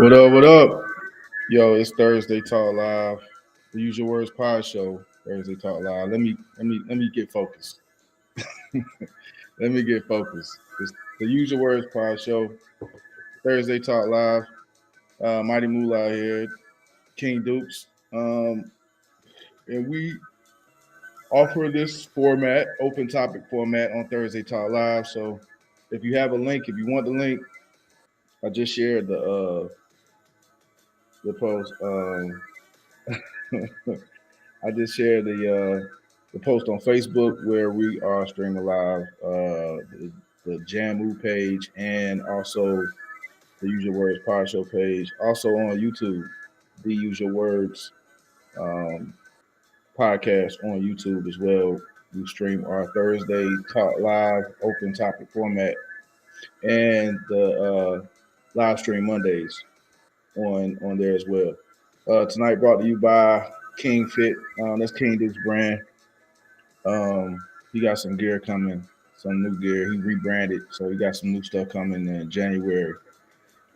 What up? What up? Yo, it's Thursday Talk Live. The Usual Words Podshow. Thursday Talk Live. Let me get focused. Let me get focused. It's the Usual Words Podshow. Thursday Talk Live. Mighty Moolah here. King Dukes. And we offer this format, open topic format on Thursday Talk Live. So if you have a link, if you want the link, I just shared the post. I just shared the post on Facebook where we are streaming live, the Jamu page, and also the Usual Words Pod Show page. Also on YouTube, the Usual Words um, podcast on YouTube as well. We stream our Thursday Talk Live open topic format and the live stream Mondays on there as well. Tonight brought to you by King Fit. That's King Duke's brand. He got some gear coming, some new gear. He rebranded, so he got some new stuff coming in January.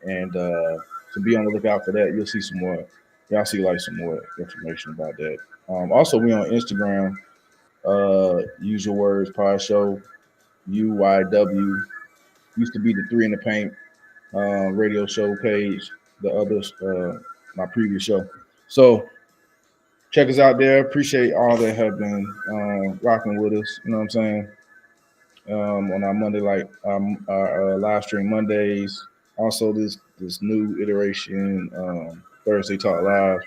And so be on the lookout for that. You'll see some more. Y'all see like some more information about that. Also, we on Instagram. Usual Words Pod Show. UYW used to be the Three in the Paint radio show page. The others, my previous show. So check us out there. Appreciate all that have been rocking with us. You know what I'm saying? On our Monday, like our live stream Mondays. Also, this new iteration Thursday Talk Live.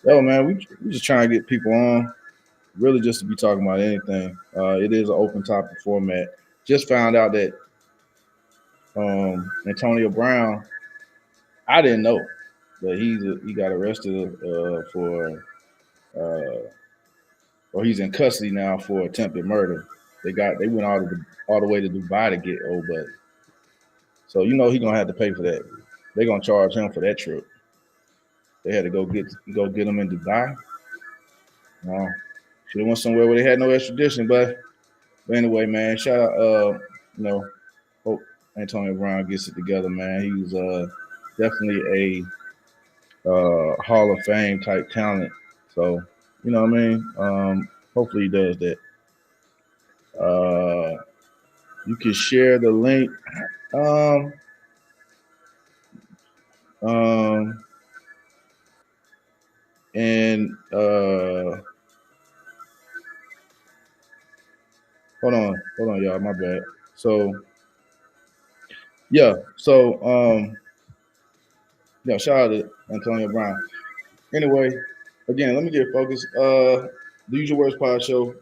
Yo, man, we just trying to get people on, really just to be talking about anything. It is an open topic format. Just found out that Antonio Brown, I didn't know that he got arrested for or he's in custody now for attempted murder. They went all the way to Dubai to get old buddy. So he gonna have to pay for that. They gonna charge him for that trip. They had to go get him in Dubai. No, should have went somewhere where they had no extradition. But anyway, man, shout out. Hope Antonio Brown gets it together, man. He was definitely a Hall of Fame type talent. So you know what I mean. Hopefully he does that. Uh, you can share the link. Um, um, and hold on, y'all. My bad. So yeah, so yeah, shout out to Antonio Brown. Anyway, again, let me get focused. The Usual Words Pod Show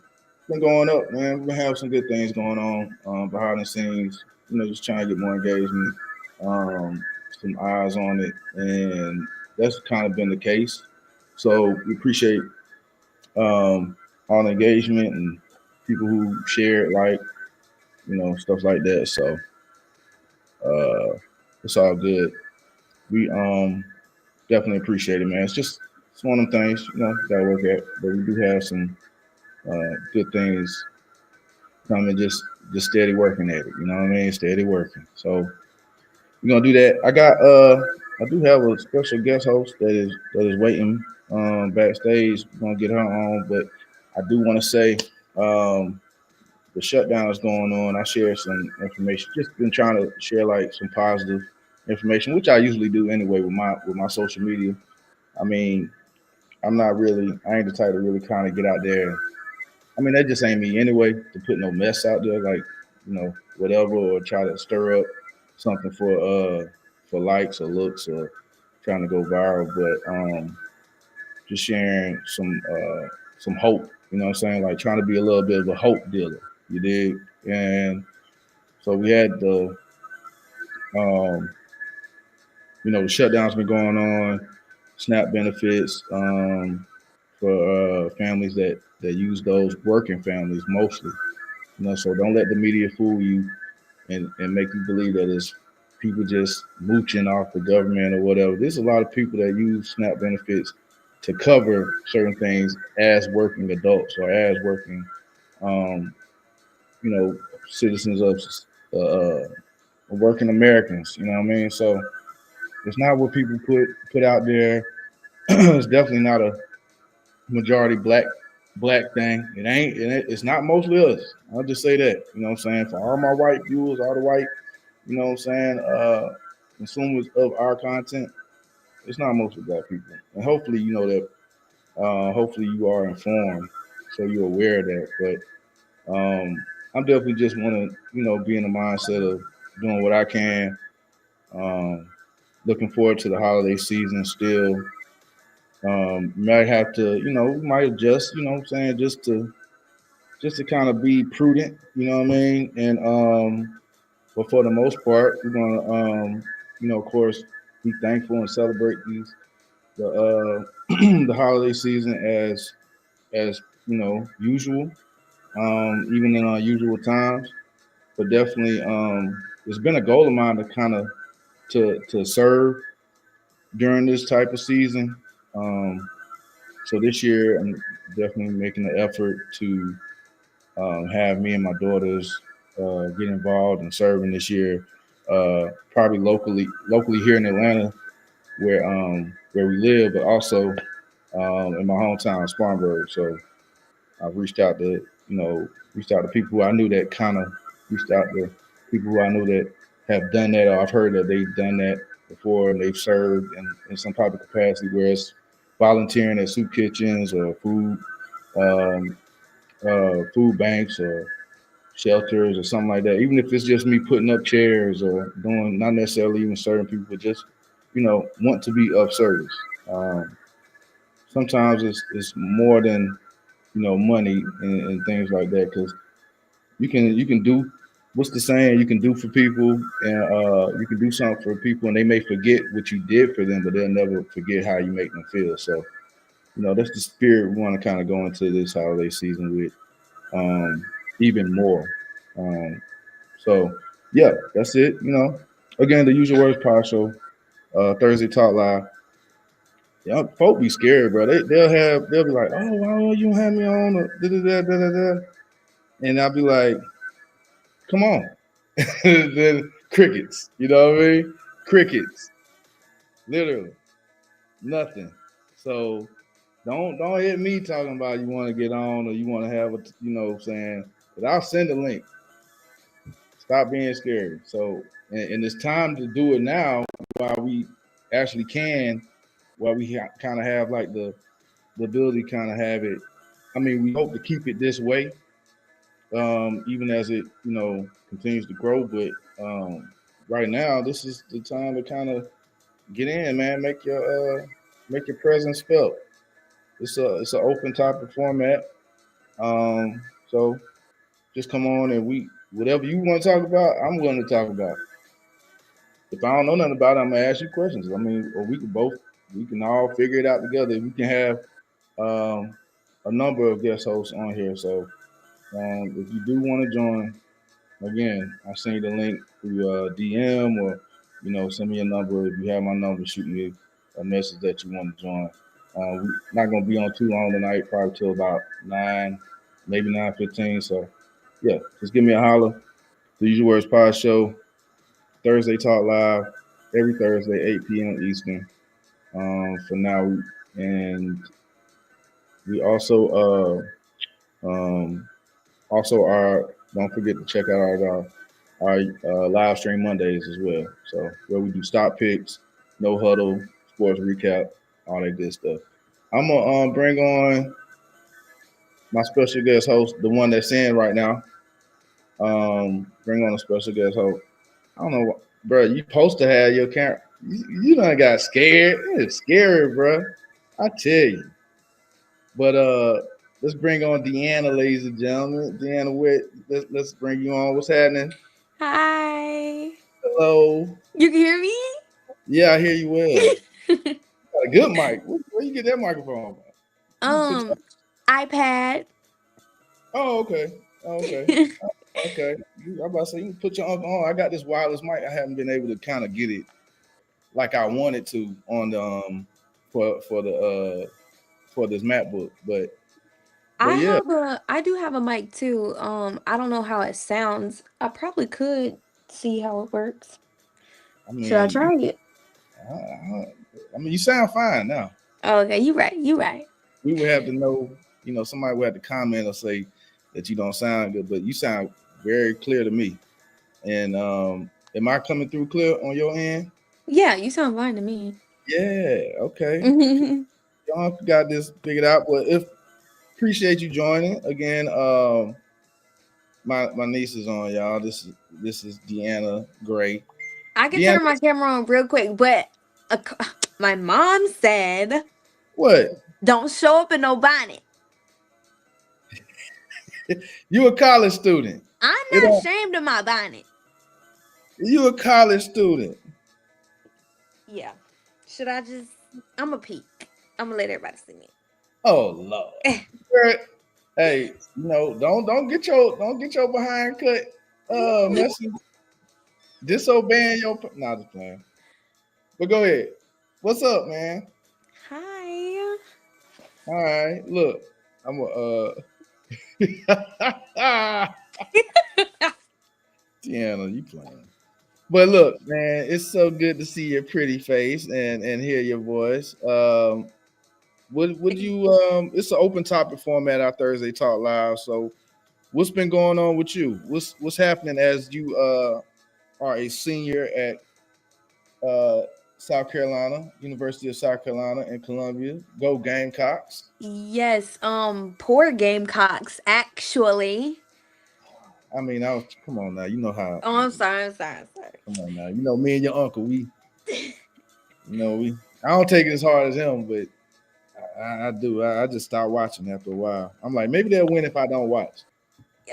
been going up, man. We're gonna have some good things going on behind the scenes. Just trying to get more engagement, some eyes on it, and that's kind of been the case. So we appreciate all the engagement and people who share, like, stuff like that. So uh, it's all good. We definitely appreciate it, man. It's one of them things, gotta work at, but we do have some good things coming. Just steady working at it. You know what I mean? Steady working. So we're gonna do that. I do have a special guest host that is waiting backstage. We're gonna get her on, but I do want to say the shutdown is going on. I share some information. Just been trying to share like some positive information, which I usually do anyway with my social media. I mean, I ain't the type to really kind of get out there. I mean, that just ain't me anyway, to put no mess out there, like, whatever, or try to stir up something for likes or looks or trying to go viral. But just sharing some hope, you know what I'm saying? Like trying to be a little bit of a hope dealer. You dig? And so we had um, the shutdown's been going on, SNAP benefits for families that use those, working families mostly. So don't let the media fool you and make you believe that it's people just mooching off the government or whatever. There's a lot of people that use SNAP benefits to cover certain things as working adults or as working, um, citizens of working Americans. You know what I mean? So It's not what people put out there. It's definitely not a majority black thing. It's not mostly us. I'll just say that. You know what I'm saying? For all my white viewers, all the white, you know what I'm saying, consumers of our content, it's not mostly black people. And hopefully you know that hopefully you are informed so you're aware of that. But I'm definitely just wanna, be in the mindset of doing what I can. Um, looking forward to the holiday season still. Might have to, we might adjust, you know what I'm saying, just to kind of be prudent, you know what I mean? And but for the most part, we're gonna of course, be thankful and celebrate the the holiday season as usual, even in unusual times. But definitely, it's been a goal of mine to kind of to serve during this type of season. Um, so this year, I'm definitely making an effort to have me and my daughters get involved in serving this year, probably locally here in Atlanta, where we live, but also in my hometown, Spartanburg. So I've reached out to people who I knew that kind of reached out to people who I knew that have done that, or I've heard that they've done that before, and they've served in some type of capacity, where it's volunteering at soup kitchens or um, food banks or shelters or something like that. Even if it's just me putting up chairs or doing, not necessarily even serving people, but just want to be of service. Um, Sometimes it's more than money and things like that, because you can do what's the saying, you can do for people, and you can do something for people and they may forget what you did for them, but they'll never forget how you make them feel. So that's the spirit we want to kind of go into this holiday season with, um, even more. Um, so yeah, that's it. Again, the Usual Words Pod Show, Thursday Talk Live. Yeah, folk be scared, bro. They'll be like, oh, why you don't have me on? Or da da da da da da. And I'll be like, come on. Then crickets. You know what I mean? Crickets. Literally nothing. So don't hit me talking about you want to get on or you want to have a what I'm saying. But I'll send a link. Stop being scary. So and it's time to do it now while we actually can, while we kind of have like the ability to kind of have it. I mean, we hope to keep it this way, even as it continues to grow. But right now, this is the time to kind of get in, man. Make your presence felt. It's an open type of format. So just come on and we whatever you want to talk about, I'm going to talk about. If I don't know nothing about it, I'm gonna ask you questions. I mean, or we can all figure it out together. We can have um, a number of guest hosts on here. So if you do want to join, again, I'll send you the link through DM, or send me a number. If you have my number, shoot me a message that you want to join. We're not gonna be on too long tonight, probably till about 9, maybe 9:15. So yeah, just give me a holler. The Usual Words Pod Show, Thursday Talk Live, every Thursday, 8 p.m. Eastern. For now, and we also are, don't forget to check out our live stream Mondays as well. So where we do stop picks, no huddle, sports recap, all that good stuff. I'm gonna bring on my special guest host, the one that's in right now. Bring on a special guest host. I don't know, bro. You supposed to have your camera. You done got scared. It's scary, bro. I tell you. But let's bring on Deanna, ladies and gentlemen. Deanna, let's bring you on. What's happening? Hi. Hello. You can hear me? Yeah, I hear you well. Got a good mic. Where you get that microphone from? You put um, iPad. Oh, okay. Oh, okay. Okay. I'm about to say you can put your uncle on. I got this wireless mic. I haven't been able to kind of get it like I wanted to on the for this MacBook, but yeah. I do have a mic too. I don't know how it sounds. I probably could see how it works. I Should I mean, try it? I mean, you sound fine now. Oh, okay, you right. You right. We would have to know, somebody would have to comment or say that you don't sound good, but you sound very clear to me. And am I coming through clear on your end? Yeah, you sound fine to me. Yeah, okay. Y'all got this figured out. Well, if appreciate you joining again. My niece is on, y'all. This is Deanna Gray. I can Deanna, turn my camera on real quick, but my mom said, what? "Don't show up in no bonnet." You a college student? I'm It not don't, ashamed of my bonnet. you a college student? Yeah. Should I just? I'm a peek. I'm gonna let everybody see me. Oh Lord. Girl, hey, don't get your behind cut messing disobeying your nah, just playing. But go ahead. What's up, man? Hi. All right, look, I'm Tiana, you playing. But look, man, it's so good to see your pretty face and hear your voice. Would you it's an open topic format, our Thursday Talk Live. So what's been going on with you? What's happening as you are a senior at uh South Carolina, University of South Carolina in Columbia. Go Gamecocks. Yes. Poor Gamecocks. Actually. I mean, I was come on now, you know how Oh, I'm sorry. I'm sorry. I'm sorry. come on now. You know, me and your uncle, we I don't take it as hard as him, but I do. I just start watching after a while. I'm like, maybe they'll win if I don't watch.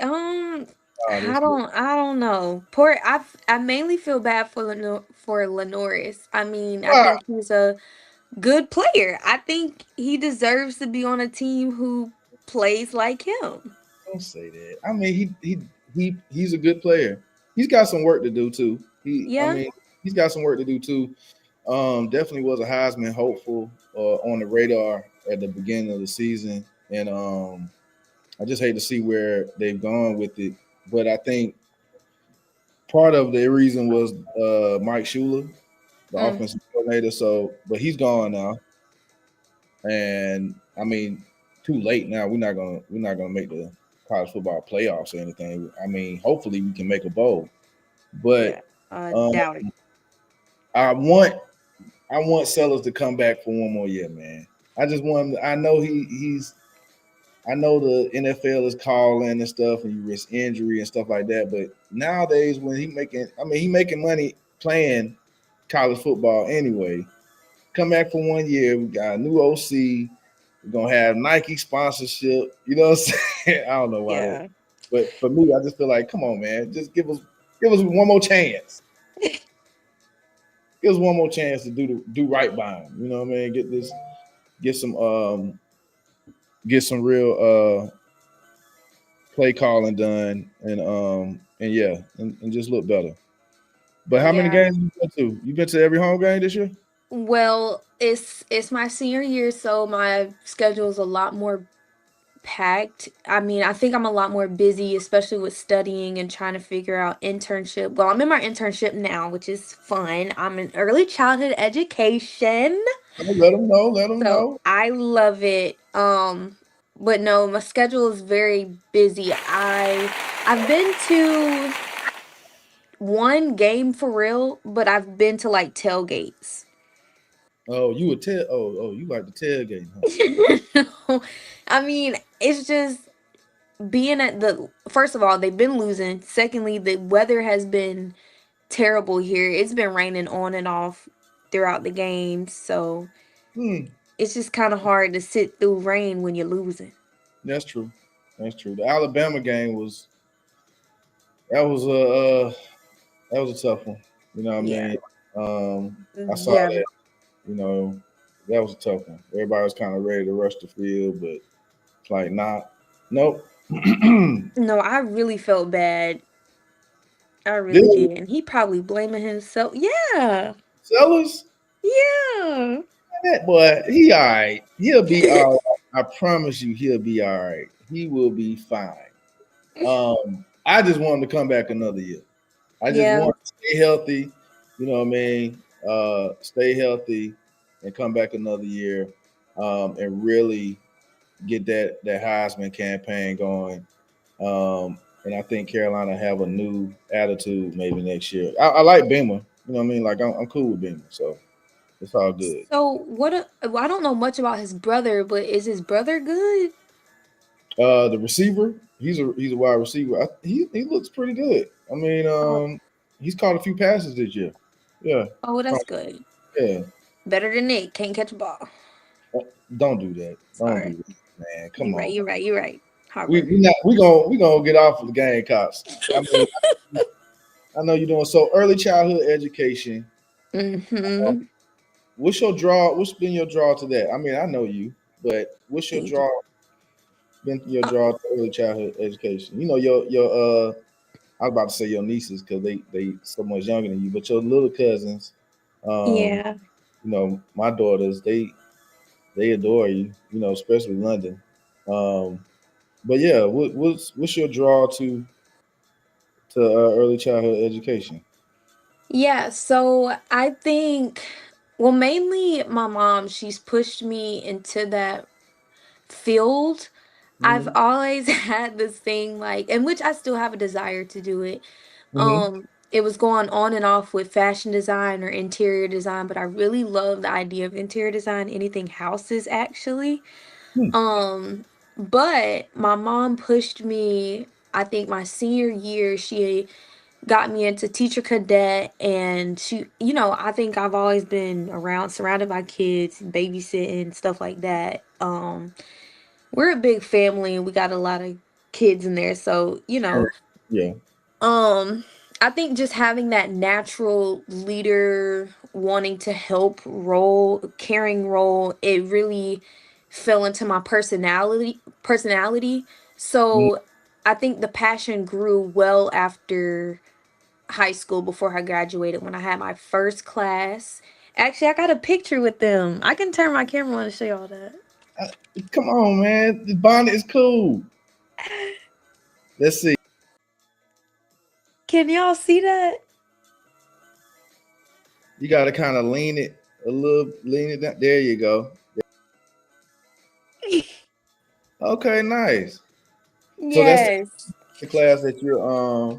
Um, Oh, I this good. don't. I don't know. Poor. I mainly feel bad for Lenoris. I mean, I Ah, think he's a good player. I think he deserves to be on a team who plays like him. don't say that. I mean, he's a good player. He's got some work to do too. I Yeah. mean, he's got some work to do too. Definitely was a Heisman hopeful on the radar at the beginning of the season, and I just hate to see where they've gone with it. But I think part of the reason was Mike Shula, the Mm, offensive coordinator. So, but he's gone now, and I mean, too late now. We're not gonna make the college football playoffs or anything. I mean, hopefully we can make a bowl, but yeah. um, Doubt it. I want I want Sellers to come back for one more year, man. I just want him. I know he's. I know the NFL is calling and stuff, and you risk injury and stuff like that. But nowadays, when he making money playing college football anyway. Come back for one year. We got a new OC. We're gonna have Nike sponsorship. You know what I'm saying? I don't know why that, Yeah. but for me, I just feel like, come on, man, just give us one more chance. Give us one more chance to do right by him. You know what I mean? Get some get some real play calling done and yeah, and just look better. But how many Yeah. games you been to? You been to every home game this year? Well, it's my senior year, so my schedule is a lot more packed. I mean, I think I'm a lot more busy, especially with studying and trying to figure out internship. Well, I'm in my internship now, which is fun. I'm in early childhood education, Let them know. Let them so know. I love it. But no, my schedule is very busy. I've been to one game for real, but I've been to like tailgates. Oh, you would tell. Oh, you like the tailgate, huh? No, I mean, it's just being at the first of all, they've been losing. Secondly, the weather has been terrible here. It's been raining on and off throughout the games, so Hmm. it's just kind of hard to sit through rain when you're losing. That's true. That's true. The Alabama game was that was a that was a tough one. You know what I Yeah. mean? I saw Yeah. that. You know, that was a tough one. Everybody was kind of ready to rush the field, but it's like, nah, nope. No, I really felt bad. I really Did did. And he probably blaming himself. Yeah. Sellers, Yeah. that boy, he all right. He'll be all right. I promise you, he'll be all right. He will be fine. I just want him to come back another year. I just Yeah. want to stay healthy. You know what I mean? stay healthy, and come back another year, and really get that Heisman campaign going. And I think Carolina have a new attitude maybe next year. I like Beamer. You know what I mean? Like I'm cool with Beamer, so it's all good. So well, I don't know much about his brother, but is his brother good? The receiver, he's a wide receiver. He looks pretty good. I mean, Oh, he's caught a few passes this year. Yeah, oh, from, that's good. yeah. Better than Nick. Can't catch a ball. Uh, Don't do that. Don't do Sorry. that, man. Come You're right. on. You're right. You're right. We Harbor. we not we gonna get off of the Gamecocks. I mean, I know you're doing so early childhood education. Uh, Mm-hmm. what's your draw? What's been your draw to that? I mean, I know you, but what's your Thank you. draw? Been your Uh, draw to early childhood education? You know your I was about to say your nieces because they so much younger than you, but your little cousins, um, yeah. my daughters, they adore you. Especially London. Um, but yeah, what's your draw to early childhood education? Yeah. So I think, well, mainly my mom, she's pushed me into that field. I've Mm-hmm. always had this thing like, in which I still have a desire to do it. Mm-hmm. It was going on and off with fashion design or interior design, but I really love the idea of interior design, anything houses actually. Hmm. Um, but my mom pushed me, I think my senior year, she got me into teacher cadet, and she, I think I've always been around surrounded by kids, babysitting, stuff like that. We're a big family and we got a lot of kids in there, so Yeah. um, I think just having that natural leader wanting to help role, caring role, it really fell into my personality. Mm-hmm. So I think the passion grew well after high school before I graduated when I had my first class. Actually, I got a picture with them. I can turn my camera on to show y'all that. Come on, man. The bonnet is cool. Let's see. Can y'all see that? You got to kind of lean it down. There you go. Okay, nice. So that's Yes. the class that you're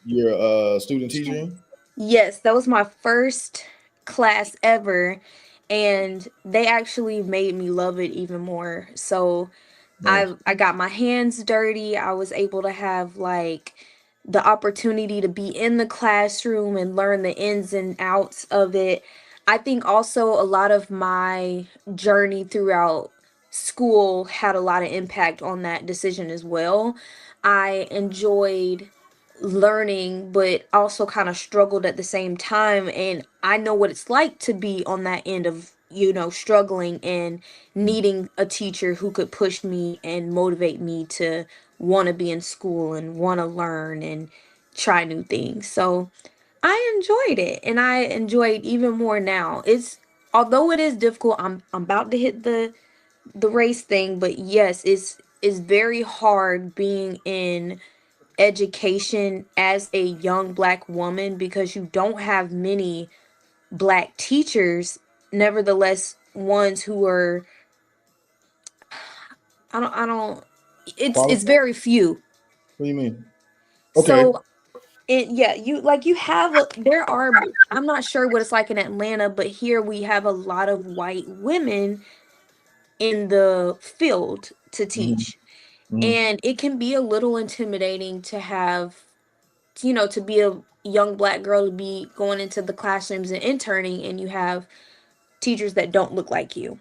you're student teacher in? Yes, that was my first class ever, and they actually made me love it even more. So Nice. I got my hands dirty. I was able to have like the opportunity to be in the classroom and learn the ins and outs of it. I think also a lot of my journey throughout school had a lot of impact on that decision as well. I enjoyed learning but also kind of struggled at the same time, and I know what it's like to be on that end of struggling and needing a teacher who could push me and motivate me to want to be in school and want to learn and try new things. So I enjoyed it, and I enjoy it even more now. It's Although it is difficult, I'm about to hit the race thing, but yes, it's very hard being in education as a young black woman because you don't have many black teachers, nevertheless ones who are, I don't it's Qualified? very few. What do you mean? Okay. So yeah, you have there are, I'm not sure what it's like in Atlanta, but here we have a lot of white women in the field to Hmm. teach, Hmm. and it can be a little intimidating to have, to be a young black girl, to be going into the classrooms and interning, and you have teachers that don't look like you.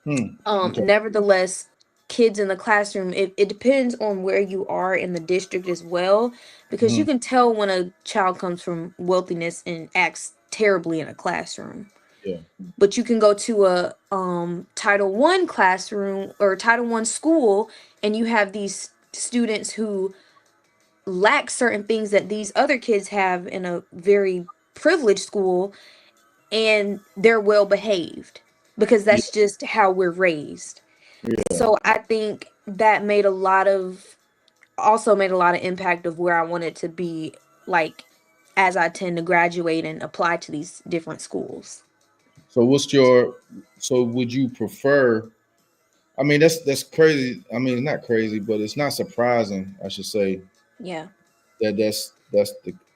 Hmm. Okay. Nevertheless, kids in the classroom, it depends on where you are in the district as well, because Hmm. you can tell when a child comes from wealthiness and acts terribly in a classroom. Yeah. But you can go to a Title One classroom or Title One school, and you have these students who lack certain things that these other kids have in a very privileged school, and they're well behaved because Yeah. that's just how we're raised. Yeah. So I think that made a lot of impact of where I wanted to be, like as I tend to graduate and apply to these different schools. So what's your so would you prefer? I mean, that's crazy. I mean, not crazy, but it's not surprising, I should say, Yeah. that that's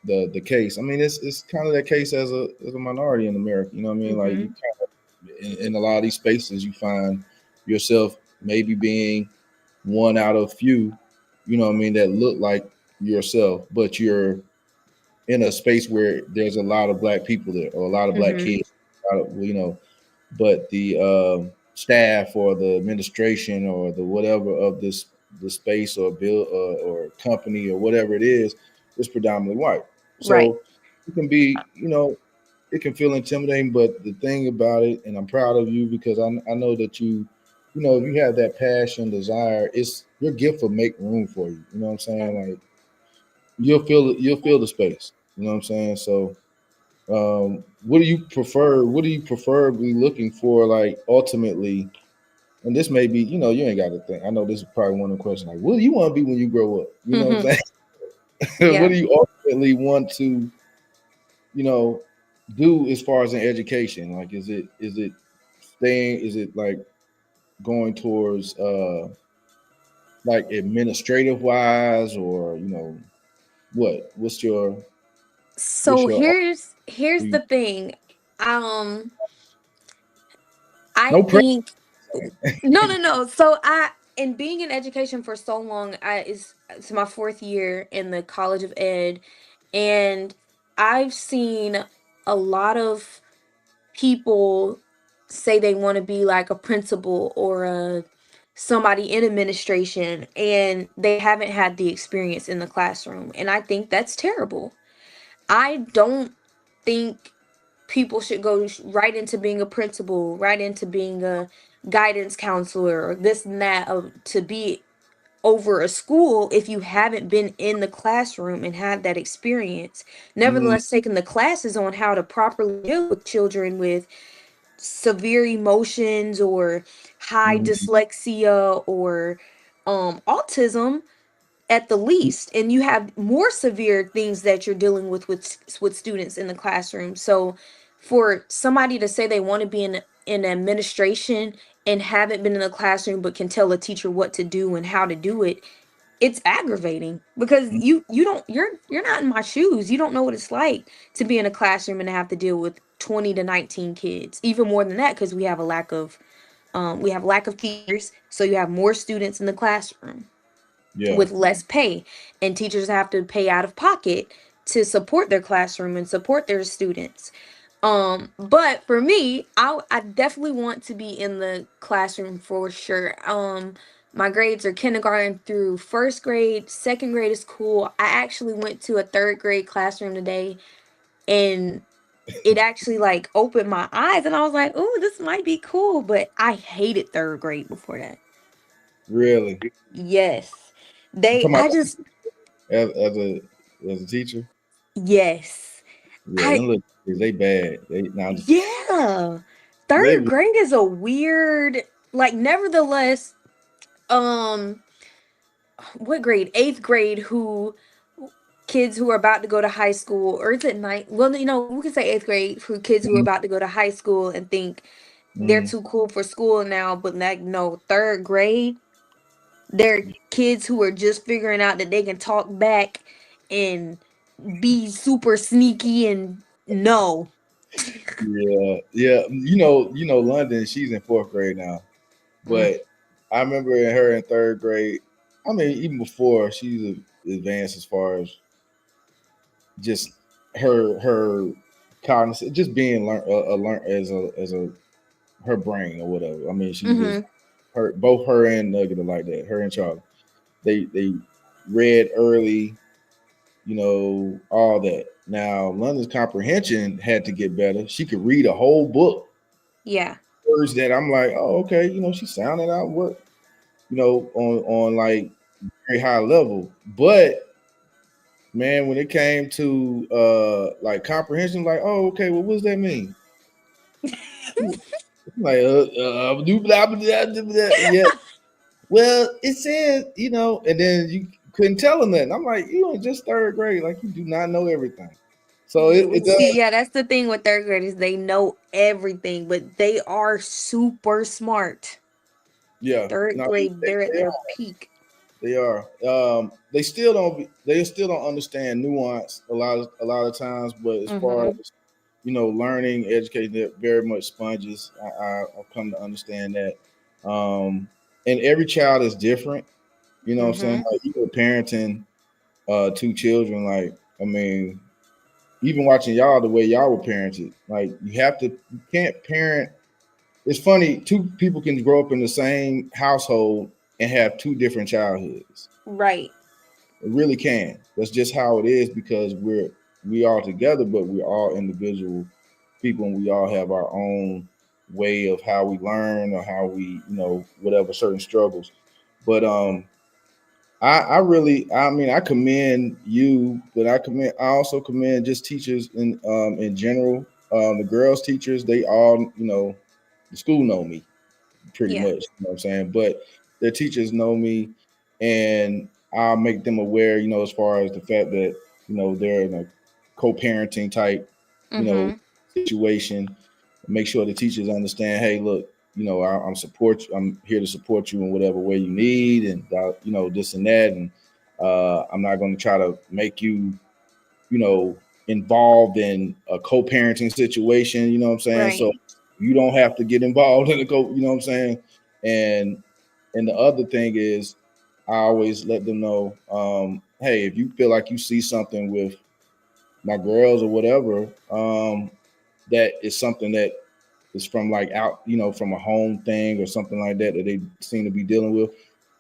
the case. I mean, it's kind of that case as a minority in America. You know what I mean? Like you Mhm. kind of in a lot of these spaces, you find yourself maybe being one out of few. You know what I mean? That look like yourself, but you're in a space where there's a lot of black people there or a lot of black Mhm. kids. But the staff or the administration or the whatever of this the space or bill or company or whatever it is predominantly white. Right. So it can be, it can feel intimidating. But the thing about it, and I'm proud of you because I know that if you have that passion, desire, it's your gift will make room for you. You know what I'm saying? Like you'll feel the space. You know what I'm saying? So what do you prefer? What do you prefer be looking for? Like ultimately, and this may be, you ain't got to think. I know this is probably one of the questions. Like, what do you want to be when you grow up? You know what Mhm. I'm saying? What Yeah. do you ultimately want to, you know, do as far as an education? Like, is it staying? Is it like going towards like administrative wise, or what? What's So your here's do the thing. Um I no pressure? think no. So in being in education for so long, it's my fourth year in the College of Ed, and I've seen a lot of people say they want to be like a principal or a somebody in administration, and they haven't had the experience in the classroom, and I think that's terrible. I don't think people should go right into being a principal, right into being a guidance counselor or this and that to be over a school if you haven't been in the classroom and had that experience. Mm, Nevertheless, taking the classes on how to properly deal with children with severe emotions or high mm, dyslexia or autism at the least, and you have more severe things that you're dealing with students in the classroom. So for somebody to say they want to be in administration and haven't been in the classroom but can tell a teacher what to do and how to do it, it's aggravating because mm, you don't you're not in my shoes. You don't know what it's like to be in a classroom and have to deal with 20 to 19 kids, even more than that, because we have lack of teachers, so you have more students in the classroom yeah. with less pay, and teachers have to pay out of pocket to support their classroom and support their students. But for me, I definitely want to be in the classroom for sure. My grades are kindergarten through first grade. Second grade is cool. I actually went to a third grade classroom today, and it actually like opened my eyes, and I was like, "Ooh, this might be cool." But I hated third grade before that. Really. Yes, You they. talking I about just as a teacher? yes. Yeah, I them little kids, they bad. They now I'm just Yeah. they Third be- grade is a weird, like, nevertheless, um what grade? Eighth grade, who kids who are about to go to high school, or is it ninth? Well, we can say eighth grade, who kids who are mm, about to go to high school and think they're mm, too cool for school now, but like no, third grade, they're kids who are just figuring out that they can talk back and be super sneaky and no. yeah, yeah. London. She's in fourth grade now, Mm, but I remember her in third grade. I mean, even before she's advanced as far as just her cognitive, just being learn as a her brain or whatever. I mean, she just mhm. both her and Nugget are like that. Her and Charlie, they read early, all that. Now, London's comprehension had to get better. She could read a whole book, Yeah. words that I'm like, oh, okay, she sounded out what, on like very high level. But man, when it came to like comprehension, like, oh, okay, well, what does that mean? Like, yeah. Well, it says, and then you couldn't tell them that. I'm like, you in just third grade, like you do not know everything. So it See, does. yeah, that's the thing with third graders. They know everything, but they are super smart. Yeah, Third no, grade, they're at they their are. peak. They are. They still don't. They still don't understand nuance a lot of times. But as far Mm-hmm. as learning, educating, they're very much sponges. I've come to understand that. And every child is different. You know what I'm saying? Mm-hmm. Like even parenting two children. Like I mean, even watching y'all the way y'all were parented. Like you can't parent. It's funny. Two people can grow up in the same household and have two different childhoods. Right. It really can. That's just how it is because we are together, but we're all individual people, and we all have our own way of how we learn or how we, whatever certain struggles. But I really, I mean, I commend you, but I also commend just teachers in general. The girls teachers, they all, the school know me pretty Yeah. much. You know what I'm saying? But their teachers know me, and I'll make them aware. As far as the fact that they're in a co-parenting type, you know, Mm-hmm. situation. Make sure the teachers understand. Hey, look, I'm here to support you in whatever way you need, and this and that, and I'm not going to try to make you you know, involved in a co-parenting situation, you know what I'm saying? So Right. you don't have to get involved in you know what I'm saying? And the other thing is I always let them know, hey, if you feel like you see something with my girls or whatever, that is something that is from like out, from a home thing or something like that that they seem to be dealing with,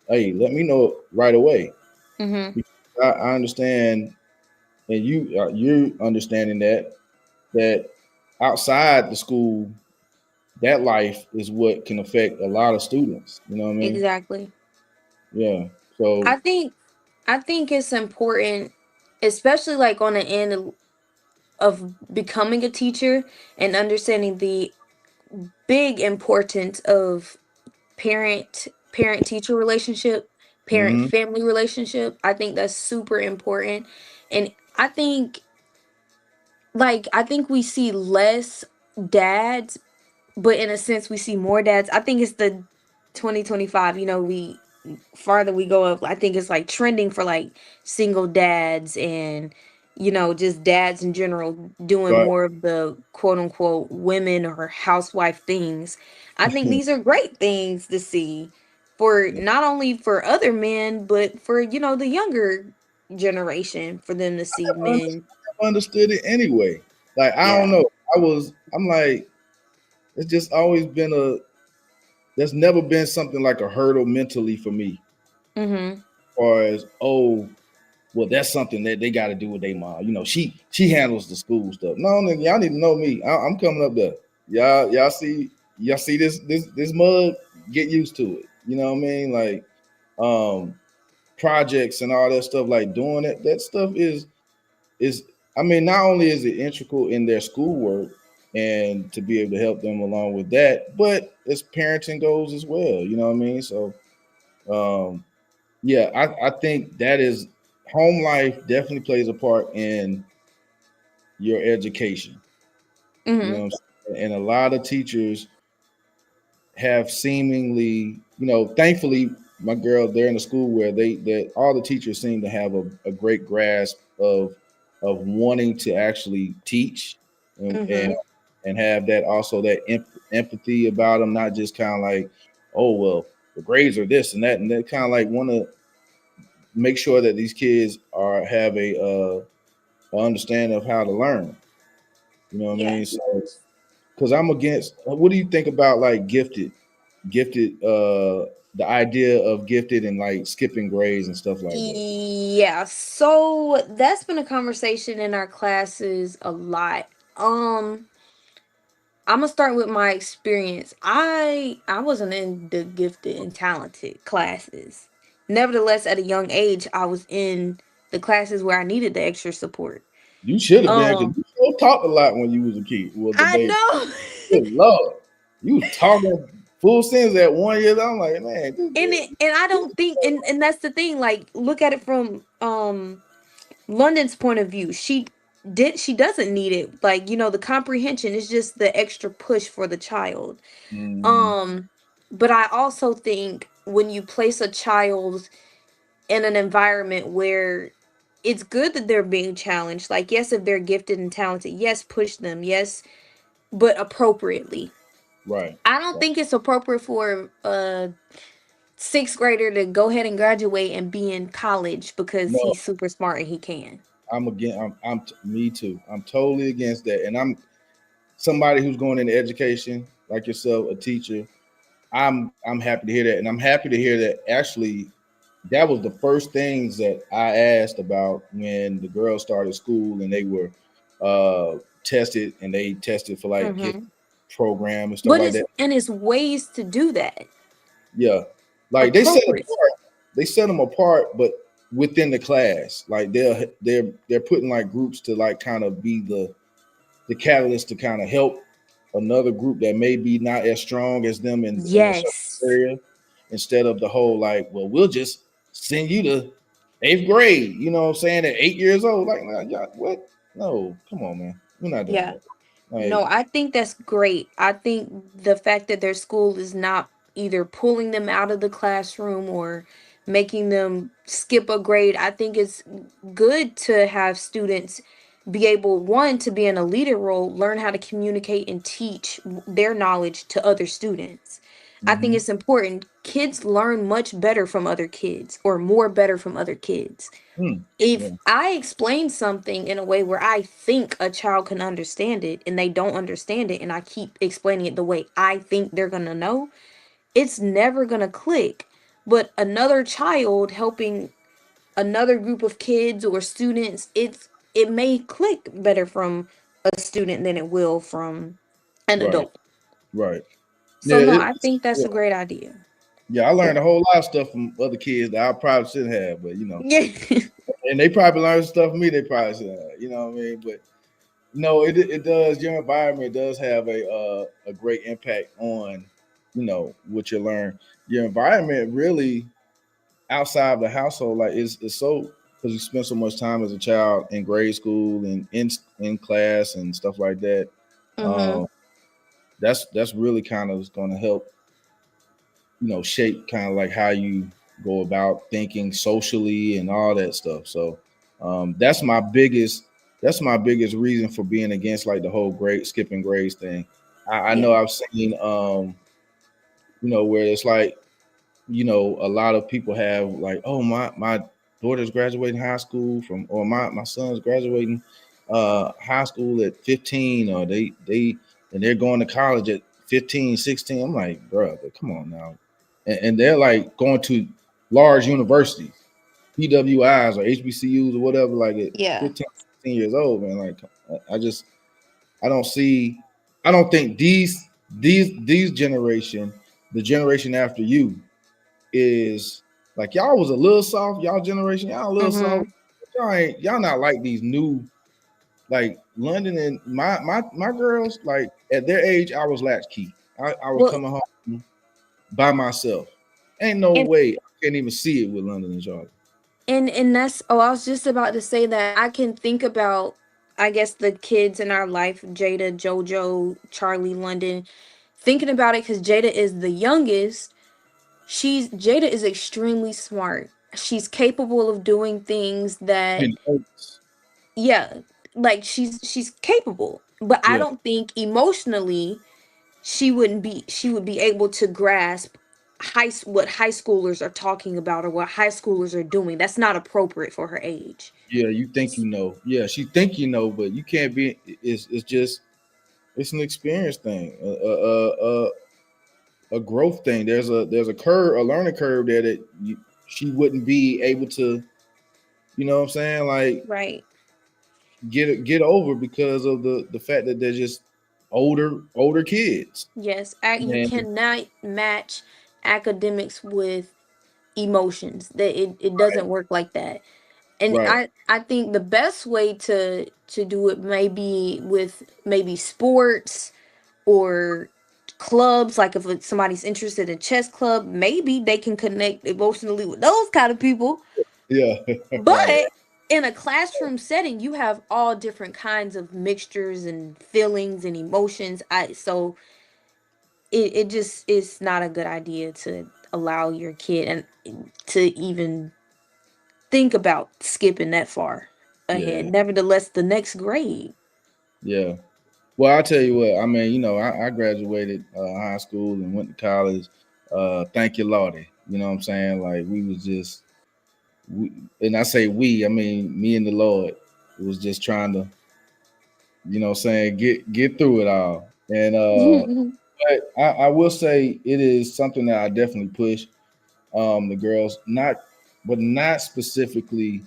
hey, let me know right away. Mm-hmm. Because I understand, and you're understanding that outside the school, that life is what can affect a lot of students. You know what I mean? Exactly. Yeah. So I think I think it's important, especially like on the end of becoming a teacher and understanding the big importance of parent teacher relationship, parent hmm family relationship. I think that's super important. And I think we see less dads, but in a sense we see more dads. I think it's the 2025, we farther we go up, I think it's like trending for like single dads and just dads in general doing but more of the quote unquote women or housewife things. I think these are great things to see for yeah, not only for other men but for the younger generation, for them to see I never men. understood it anyway. Like I don't Yeah. know. I'm like, it's just always been there's never been something like a hurdle mentally for me. Mhm. As far as, oh, well, that's something that they got to do with their mom. She handles the school stuff. No, nigga, y'all need to know me. I'm coming up there. Y'all see this mug. Get used to it. You know what I mean? Like, projects and all that stuff. Like doing it. That stuff is. I mean, not only is it integral in their schoolwork and to be able to help them along with that, but it's parenting goals as well. You know what I mean? So, um, yeah, I think that is home life definitely plays a part in your education. You know Mhm. what I'm saying? And a lot of teachers have seemingly, thankfully, my girl, they're in a school where that all the teachers seem to have a great grasp of wanting to actually teach and and, Mhm. and have that also that empathy about them, not just kind of like, oh well, the grades are this and that, and they kind of like want to make sure that these kids have a understanding of how to learn. You know what I Yeah. mean? So, because I'm against. What do you think about like gifted? The idea of gifted and like skipping grades and stuff like that. Yeah, so that's been a conversation in our classes a lot. I'm gonna start with my experience. I wasn't in the gifted and talented classes. Nevertheless, at a young age, I was in the classes where I needed the extra support. You should have been because Um, you still talked a lot when you was a kid. Was a I baby. know. Good Lord, you was talking full sentence at 1 year. I'm like, man, And I don't think, and that's the thing, like look at it from London's point of view. she doesn't need it. Like, the comprehension is just the extra push for the child. Mm, Um, but I also think when you place a child in an environment where it's good that they're being challenged, like, yes, if they're gifted and talented, yes, push them, yes, but appropriately. right. I don't Right. think it's appropriate for a sixth grader to go ahead and graduate and be in college because No, he's super smart and he can. I'm again. Me too. I'm totally against that. And I'm somebody who's going into education, like yourself, a teacher. I'm happy to hear that, and I'm happy to hear that. Actually, that was the first things that I asked about when the girls started school and they were tested, and they tested for like his Hmm. program and stuff But like that. it's ways to do that Yeah, like appropriate. they set them apart, but within the class, like they're putting like groups to like kind of be the catalyst to kind of help another group that may be not as strong as them in a certain Yes. area, instead of the whole like, well, we'll just send you to eighth grade. You know what I'm saying? At 8 years old, like, nah, what? No, come on, man, we're not doing Yeah. that. Like, No, I think that's great. I think the fact that their school is not either pulling them out of the classroom or making them skip a grade, I think it's good to have students be able, one, to be in a leader role, learn how to communicate and teach their knowledge to other students. I think mm-hmm, it's important. Kids learn much better from other kids or more better from other kids. If yeah, I explain something in a way where I think a child can understand it and they don't understand it, and I keep explaining it the way I think they're going to know, it's never going to click. But another child helping another group of kids or students, it may click better from a student than it will from an right, adult. right. So Yeah, no, I think that's yeah, a great idea. yeah. I Yeah. learned a whole lot of stuff from other kids that I probably shouldn't have, but Yeah. and they probably learned stuff from me they probably shouldn't have. You know what I mean? But no, it does. Your environment does have a great impact on what you learn. Your environment really outside of the household, like is so because you spend so much time as a child in grade school and in class and stuff like that. Um, Mhm. that's really kind of going to help shape kind of like how you go about thinking socially and all that stuff. So that's my biggest reason for being against like the whole grade skipping grades thing. I Yeah. know I've seen where it's like a lot of people have like, oh, my daughter's graduating high school from, or my son's graduating high school at 15, or they and they're going to college at 15, 16. I'm like, bro, come on now. And they're like going to large universities, PWIs or HBCUs or whatever, like at Yeah. 15, 16 years old, man. Like, I don't see, I don't think these generation, the generation after you, is like, y'all was a little soft, y'all generation, y'all a little soft. Mhm. Y'all not like these new, like London and my girls, like at their age, I was latchkey. I was Well, coming home by myself. Ain't no and way I can't even see it with London and Georgia. and that's, oh, I was just about to say that I can think about, I guess, the kids in our life, Jada, JoJo, Charlie, London, thinking about it, because Jada is the youngest. Jada is extremely smart. She's capable of doing things that, And oats. yeah, like she's capable. But I Yeah, don't think emotionally she would be able to grasp what high schoolers are talking about or what high schoolers are doing. That's not appropriate for her age. yeah. You think you know? Yeah, she think you know, but you can't be. It's just it's an experience thing, a growth thing. There's a curve, a learning curve there that she wouldn't be able to. You know what I'm saying? Like Right. get over because of the fact that they're just older kids. Yes, you And cannot match academics with emotions. That it right, doesn't work like that. And right. I think the best way to do it may be with maybe sports or clubs. Like if somebody's interested in chess club, maybe they can connect emotionally with those kind of people. Yeah, But right. in a classroom setting, you have all different kinds of mixtures and feelings and emotions. So it just is not a good idea to allow your kid and to even think about skipping that far ahead. Yeah, Nevertheless, the next grade. yeah. Well, I'll tell you what. I mean, I graduated high school and went to college. Thank you, Lordy. You know what I'm saying? Like we was just, we, and I say we. I mean me and the Lord. It was just trying to, what I'm saying, get through it all. And but I will say it is something that I definitely push the girls, not specifically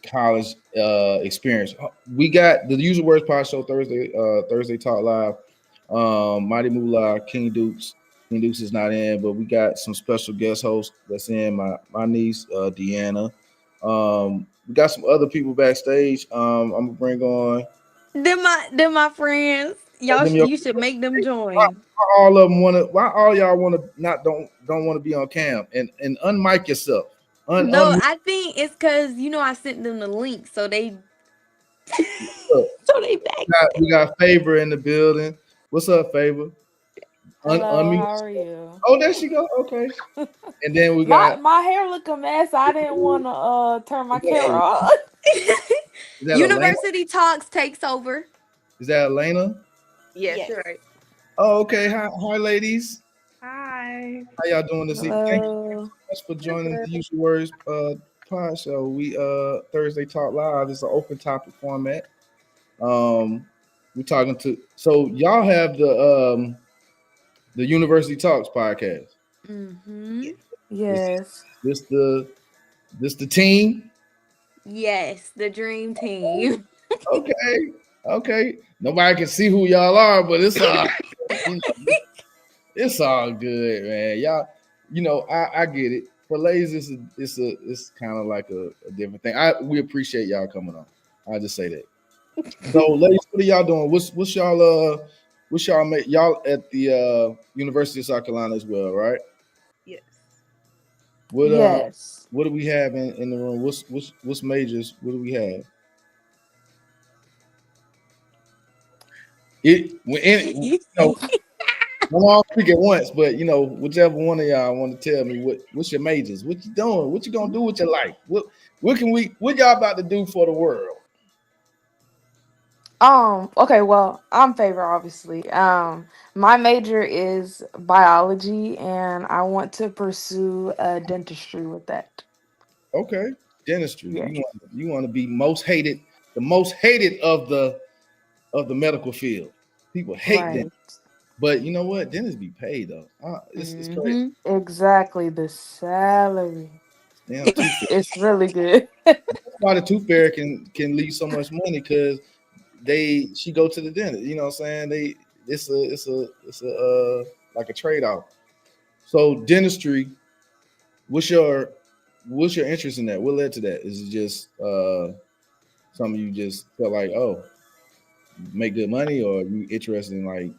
college experience. We got the Usual Words Pod Show Thursday Talk Live. Mighty Moolah, King Dukes is not in, but we got some special guest hosts that's in. My niece Deanna. We got some other people backstage. I'm gonna bring on Them my friends. them. You should make them Why, join. why all of them want to? Why all y'all want to not don't want to be on cam and unmic yourself? No, Unmute. I think it's because I sent them the link, so they Look, so they backstage. we got Favor in the building. What's up, Favor? Hello, Unmute. how are you? Oh, there she go. Okay. And then we My got my hair look a mess. I didn't want to turn my is that, camera on. is that Elena? University Talks takes over. Is that Elena? Yes, Yes. you're right. Oh, okay. Hi, ladies. Hi. How y'all doing this evening? Thank you Hello. so much for We're joining good. the Usual Words pod show. We Thursday Talk Live. It's an open topic format. We're talking to so y'all have the University Talks podcast. Mm-hmm. This Yes. this the this the team. Yes, the dream team. Okay, okay. Nobody can see who y'all are, but it's all good, man. Y'all, I get it. For ladies, it's kind of like a different thing. We appreciate y'all coming on. I just say that. So, ladies, what are y'all doing? What's y'all make y'all at the University of South Carolina as well, right? Yes. What Yes. what do we have in the room? What's majors? What do we have? I'm all speak at once, but whichever one of y'all want to tell me what's your majors, what you doing, what you gonna do with your life, what y'all about to do for the world? Okay, well, I'm favor obviously. My major is biology and I want to pursue dentistry with that. Okay, dentistry. Yeah. You want to be the most hated of the medical field. People hate Right. dentists, but you know what? Dentists be paid though. It's crazy. Mm-hmm. Exactly, the salary. Damn, It's really good. that's why the tooth fairy can leave so much money because she go to the dentist. You know what I'm saying? It's a like a trade off. So dentistry, what's your what's your interest in that? What led to that? Is it just something you just felt like, oh, make good money, or you interested in like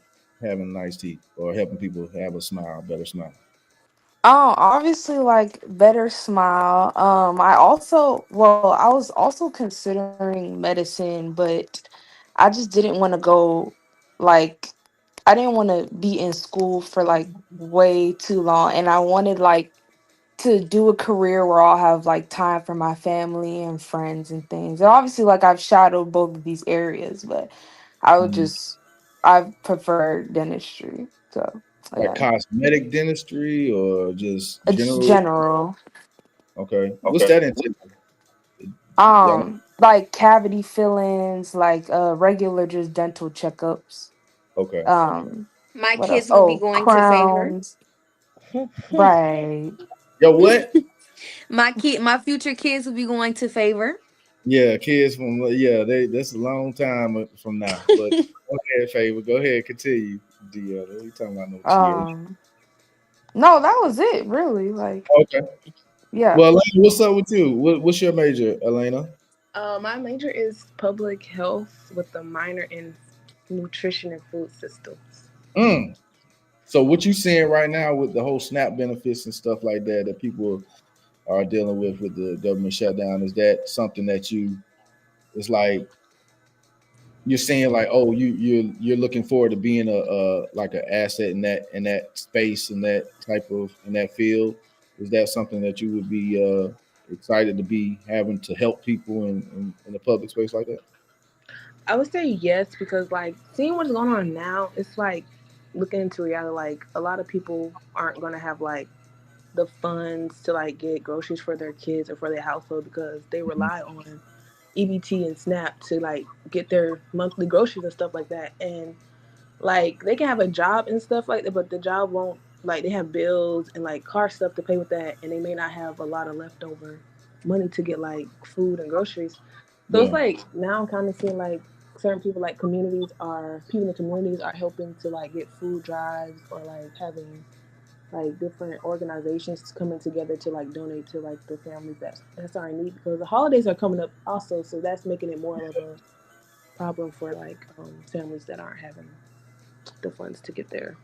having nice teeth or helping people have a smile, better smile? Oh, obviously, like better smile. I was also considering medicine, but I just didn't want to go like I didn't want to be in school for like way too long, and I wanted like to do a career where I'll have like time for my family and friends and things. And obviously, like I've shadowed both of these areas, but I would Mm. just I prefer dentistry. So Like yeah, cosmetic dentistry or just it's general? general. Okay, what's that entail? Yeah, Like cavity fillings, like regular just dental checkups. okay. Um, My what else? kids will be Oh, going to favor. crowns. Right. Yo, what? My future kids will be going to favor. Yeah, kids from that's a long time from now. But go ahead, favor. Go ahead, continue. We talking about no cheer. Um, no, that was it, really. Like, Okay. yeah. Well, Elena, what's up with you? What's your major, Elena? My major is public health with a minor in nutrition and food systems. Mm. So what you seeing right now with the whole SNAP benefits and stuff like that people are dealing with the government shutdown? Is that something that you? It's like you're saying like, oh, you're looking forward to being a like an asset in that space in that type of in that field. Is that something that you would be excited to be having to help people in a public space like that? I would say yes because like seeing what's going on now, it's like looking into reality. Like a lot of people aren't gonna have like the funds to like get groceries for their kids or for their household because they Mhm. rely on EBT and SNAP to like get their monthly groceries and stuff like that. And like they can have a job and stuff like that, but the job won't like they have bills and like car stuff to pay with that, and they may not have a lot of leftover money to get like food and groceries. So it's Yeah. like now I'm kind of seeing like certain people like communities are people in the communities are helping to like get food drives or like having like different organizations coming together to like donate to like the families that's are in need because the holidays are coming up also, so that's making it more of a problem for like families that aren't having the funds to get their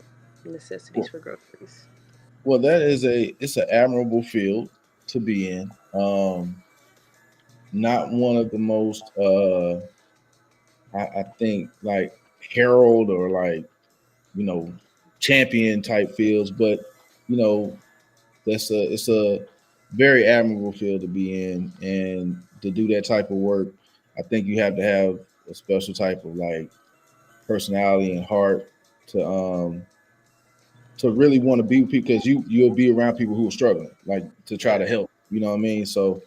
necessities Well, for groceries. well, that is a it's an admirable field to be in. Not one of the most I think like herald or like you know champion type fields, but you know that's a it's a very admirable field to be in, and to do that type of work, I think you have to have a special type of like personality and heart to really want to be with people because you'll be around people who are struggling, like to try to Yeah. help. You know what I mean? So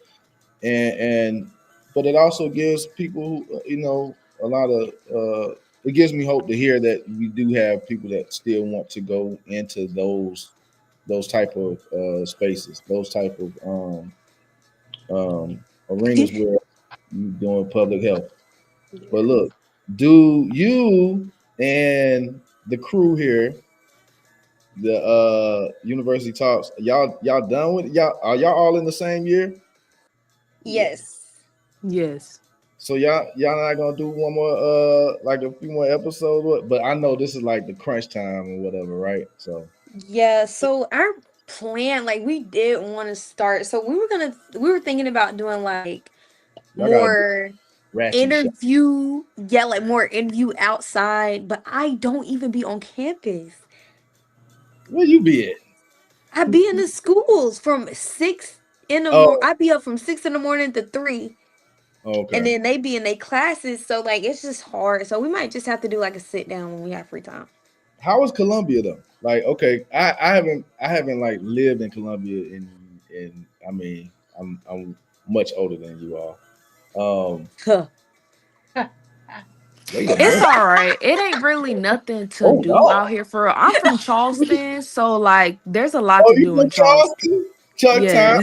and but it also gives people who a lot of it gives me hope to hear that we do have people that still want to go into those type of spaces, those type of arenas where you doing public health. But Yes. look, do you and the crew here, the university talks, y'all done with it? Y'all are y'all all in the same year? Yes. Yes. Yes. So y'all not gonna do one more like a few more episodes, but I know this is like the crunch time or whatever, right? So Yeah, so our plan, like we did want to start. So we were thinking about doing like y'all gotta do more ratchet shit. interview, yeah, like more interview outside, but I don't even be on campus. Where you be at? I be in the schools from 6 in the morning. Oh, I be up from 6 in the morning to 3, and okay. then they be in their classes. So like it's just hard. So we might just have to do like a sit down when we have free time. How is Columbia though? Like, okay, I haven't like lived in Columbia in I mean, I'm much older than you all. Um, Huh. wait a It's minute. all right. It ain't really nothing to Oh do no. out here for real. I'm from Charleston, so like there's a lot Oh, to you do from in Charleston. Charleston? Chuck Town, Yeah.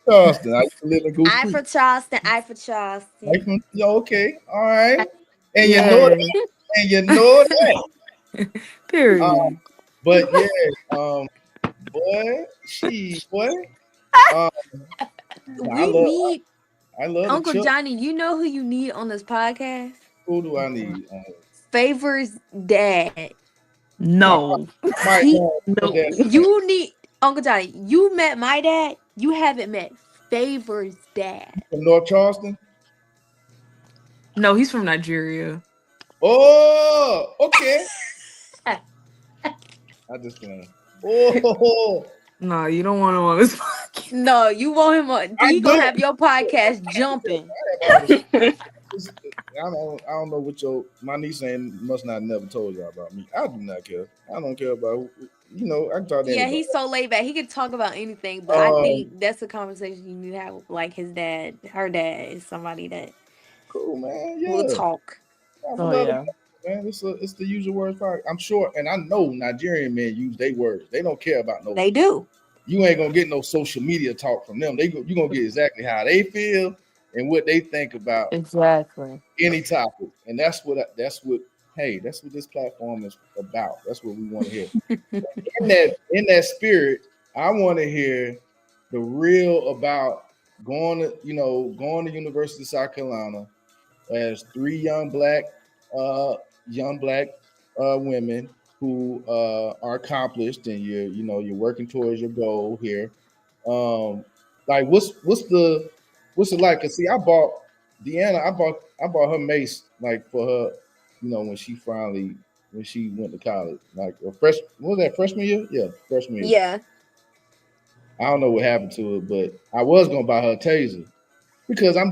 Charleston. I used to live in Goose I Creek. for Charleston. I for Right Charleston. from yo, okay, all right. And you know Yeah. that, and you know that. Period. But yeah, um, boy, she boy. Um, I We love need I love the Uncle Chuck. Johnny. You know who you need on this podcast? Who do I need? Favor's dad. I, No. I might He, know what No. that name. you need Uncle Johnny. You met my dad. You haven't met Favor's dad. From North Charleston. No, he's from Nigeria. Oh, okay. I just playing. Oh, No, you don't want him on this podcast. No, you want him on. I He do. gonna have your podcast jumping. I have all this. I don't know what your my niece ain't must not never told y'all about me. I do not care. I don't care about I can talk to Yeah, anybody. he's so laid back. He could talk about anything, but I Um, think that's a conversation you need to have with like his dad. Her dad is somebody that cool man. will Yeah, talk. I would Oh love to yeah. man. It's the usual words part. I'm sure, and I know Nigerian men use their words. They don't care about no. They do. You ain't gonna get no social media talk from them. You gonna get exactly how they feel and what they think about Exactly. any topic, and that's what this platform is about. That's what we want to hear. In that spirit, I want to hear the real about going to University of South Carolina as three uh, young black women who are accomplished, and you're working towards your goal here. Um, Like, what's it like? Cause see, I bought Deanna. I bought her mace like for her, when she went to college, like a fresh. What was that, freshman year? Yeah, freshman year. Yeah. I don't know what happened to it, but I was gonna buy her a taser because I'm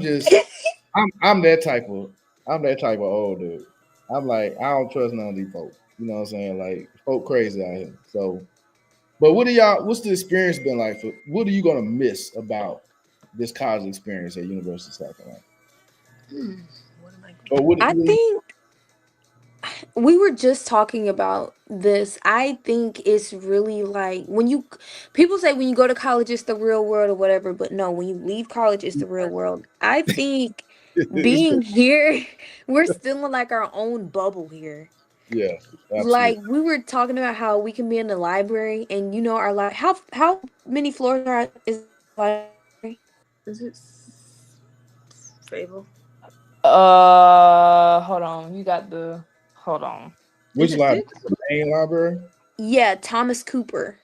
that type of old dude. I'm like, I don't trust none of these folks. You know what I'm saying? Like, folk crazy out here. So, but what's the experience been like? What are you gonna miss about this college experience at University of South Carolina? What am I going? Or I think we were just talking about this. I think it's really like people say when you go to college it's the real world or whatever, but no, when you leave college it's the real world. I think it's being here, we're still in like our own bubble here. yeah, Like absolutely. we were talking about how we can be in the library and our how many floors is the library? Is it Fable? Hold on. You got the. Hold on. Is Which it library? 6? The main library? Yeah, Thomas Cooper.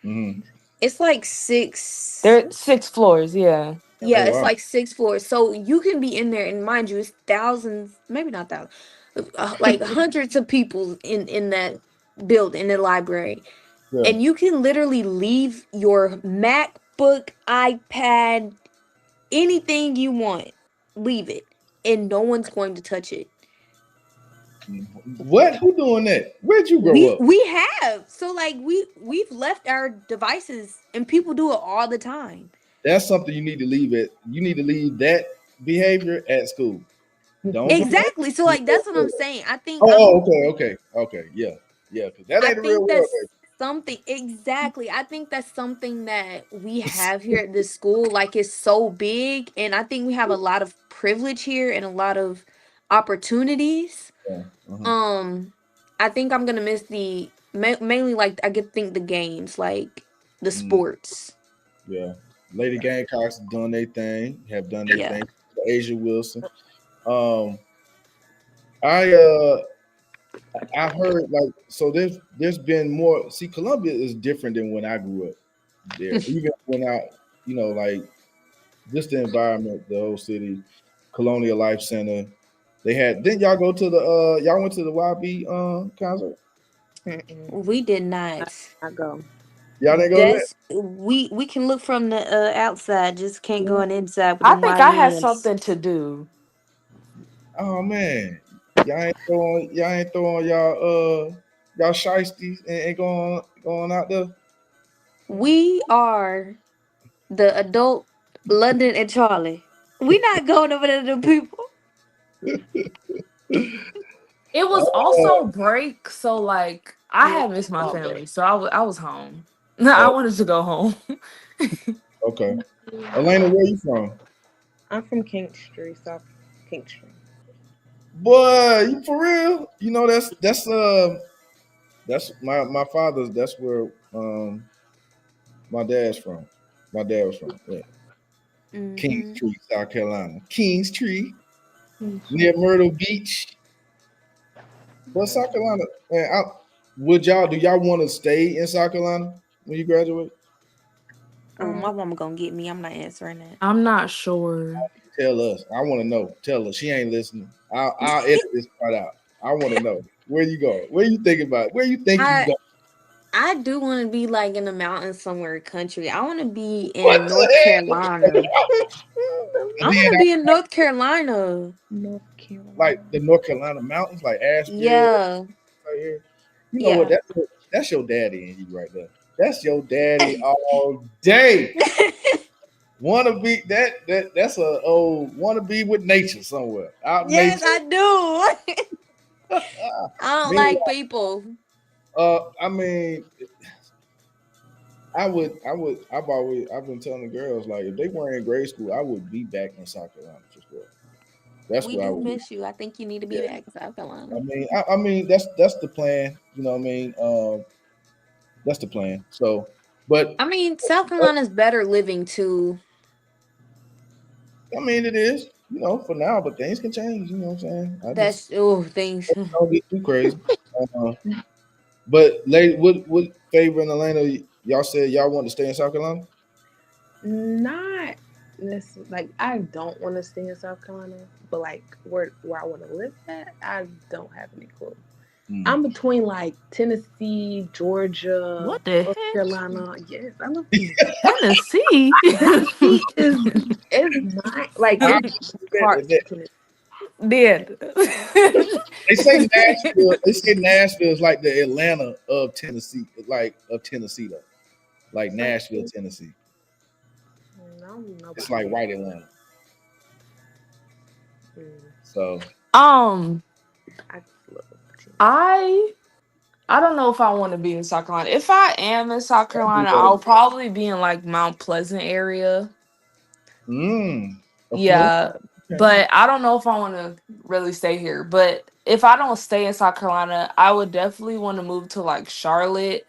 Mm-hmm. It's like six. There 6 floors. Yeah. Oh Yeah, it's wow. like 6 floors. So you can be in there, and mind you, it's thousands, maybe not thousands, like hundreds of people in that building, in the library, Yeah. and you can literally leave your MacBook, iPad, anything you want, leave it, and no one's going to touch it. What? Who doing that? Where'd you grow We up? we have so like we've left our devices, and people do it all the time. That's something you need to leave it. You need to leave that behavior at school. Don't do that. Exactly. So like that's what I'm saying. Okay. Yeah. Because that I ain't the real think world, that's something exactly. I think that's something that we have here at this school. Like it's so big, and I think we have a lot of privilege here and a lot of opportunities. baby. Yeah. Uh-huh. Um, I think I'm gonna miss mainly like I could think the games, like the Mm, sports. yeah. Lady Gamecocks doing their thing. Have done their Yeah. thing. Asia Wilson. Um, I I heard like so. There's been more. See, Columbia is different than when I grew up there. Even when like just the environment, the whole city, Colonial Life Center. They had. Didn't y'all go to the? Y'all went to the YB concert? Mm-mm. We did not. I go. Y'all didn't go to that? That's we can look from the outside, just can't go Yeah. on the inside with I them think I had YNs. something to do. Oh man, y'all ain't throwing y'all shiesties and going out there. We are the adult London and Charlie. We not going over there to the people. It was also break, so like I Yeah. had missed my All day. family, so I was home. I Oh, wanted to go home. okay. Elena, where you from? I'm from King Street, South King Street. Boy, you for real? You know that's my father's. That's where my dad's from. My dad was from. Yeah, Kings Hmm. Tree, South Carolina. Kings Tree King near Street. Myrtle Beach. But South Carolina, man, do y'all want to stay in South Carolina when you graduate? Oh, Um, my mama gonna get me. I'm not answering that. I'm not sure. Tell us. I want to know. Tell us. She ain't listening. I'll edit this part out. I want to know where you go. Where you think about? Where you think you I go? I do want to be like in the mountains somewhere, country. I want to be What in North the Carolina. hell? I And then want to be in North Carolina. North like Carolina. the North Carolina mountains, like Asheville, Yeah, right here. You know what? yeah. That's your daddy in you right there. That's your daddy all day. Wanna be that's a wanna be with nature somewhere out in Yes, nature. I do. I don't Me, like people. I mean, I've been telling the girls like if they weren't in grade school, I would be back in South Carolina for sure. That's We where I do would be. miss you. I think you need to be Yeah. back in South Carolina. I mean that's the plan. You know what I mean? That's the plan. So, but I mean, South Carolina's better living too. I mean it is. For now, but things can change. You know what I'm saying? I just That's things. don't get too crazy. Uh, but lady, what favor in Atlanta? Y'all said y'all want to stay in South Carolina? Not necessarily. Like I don't want to stay in South Carolina, but like where I want to live at, I don't have any clue. Mm. I'm between like Tennessee, Georgia, What the North heck? Carolina. Yes, I love Tennessee. Tennessee? Tennessee is it's not like I it's parts of Tennessee. Dead. They say Nashville. They say Nashville is like the Atlanta of Tennessee, like of Tennessee though, like Nashville, Tennessee. I don't know It's about like that. white Atlanta. Mm, So um, I just love Tennessee. I I don't know if I want to be in South Carolina. If I am in South Carolina, I'll probably be in like Mount Pleasant area. Florida. Yeah, Okay. but I don't know if I want to really stay here. But if I don't stay in South Carolina, I would definitely want to move to like Charlotte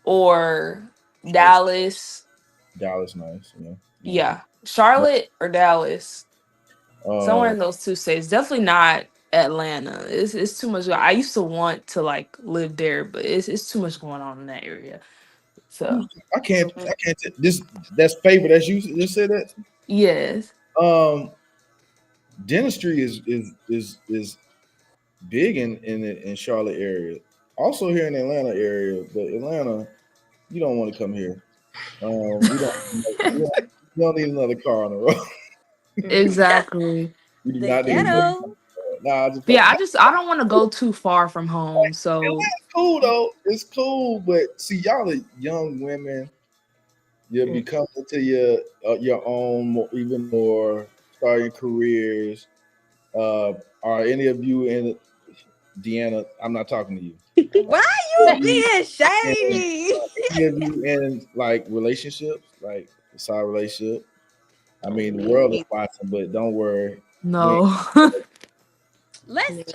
or Charlotte, Dallas. Dallas, nice. Yeah, nice. Yeah, Charlotte or Dallas. Somewhere Uh, in those two states. Definitely not Atlanta. It's too much. I used to want to like live there, but it's too much going on in that area. So I can't. I can't. This that's favorite. That's you just said that. yes. Um, dentistry is big in Charlotte area. Also here in the Atlanta area, but Atlanta, you don't want to come here. We don't need another car on the road. Exactly. We do The not need another. ghetto. Nah, I just Yeah, I don't want to go too far from home. So Atlanta's cool though. It's cool, but see, y'all are young women. You'll be coming to your own even more, starting careers. Are any of you in Deanna? I'm not talking to you. Why Any you of you being in, shady? any of you in like relationships, like a side relationship? I mean, the world is Me, watching, but don't worry. We ain't- no. man.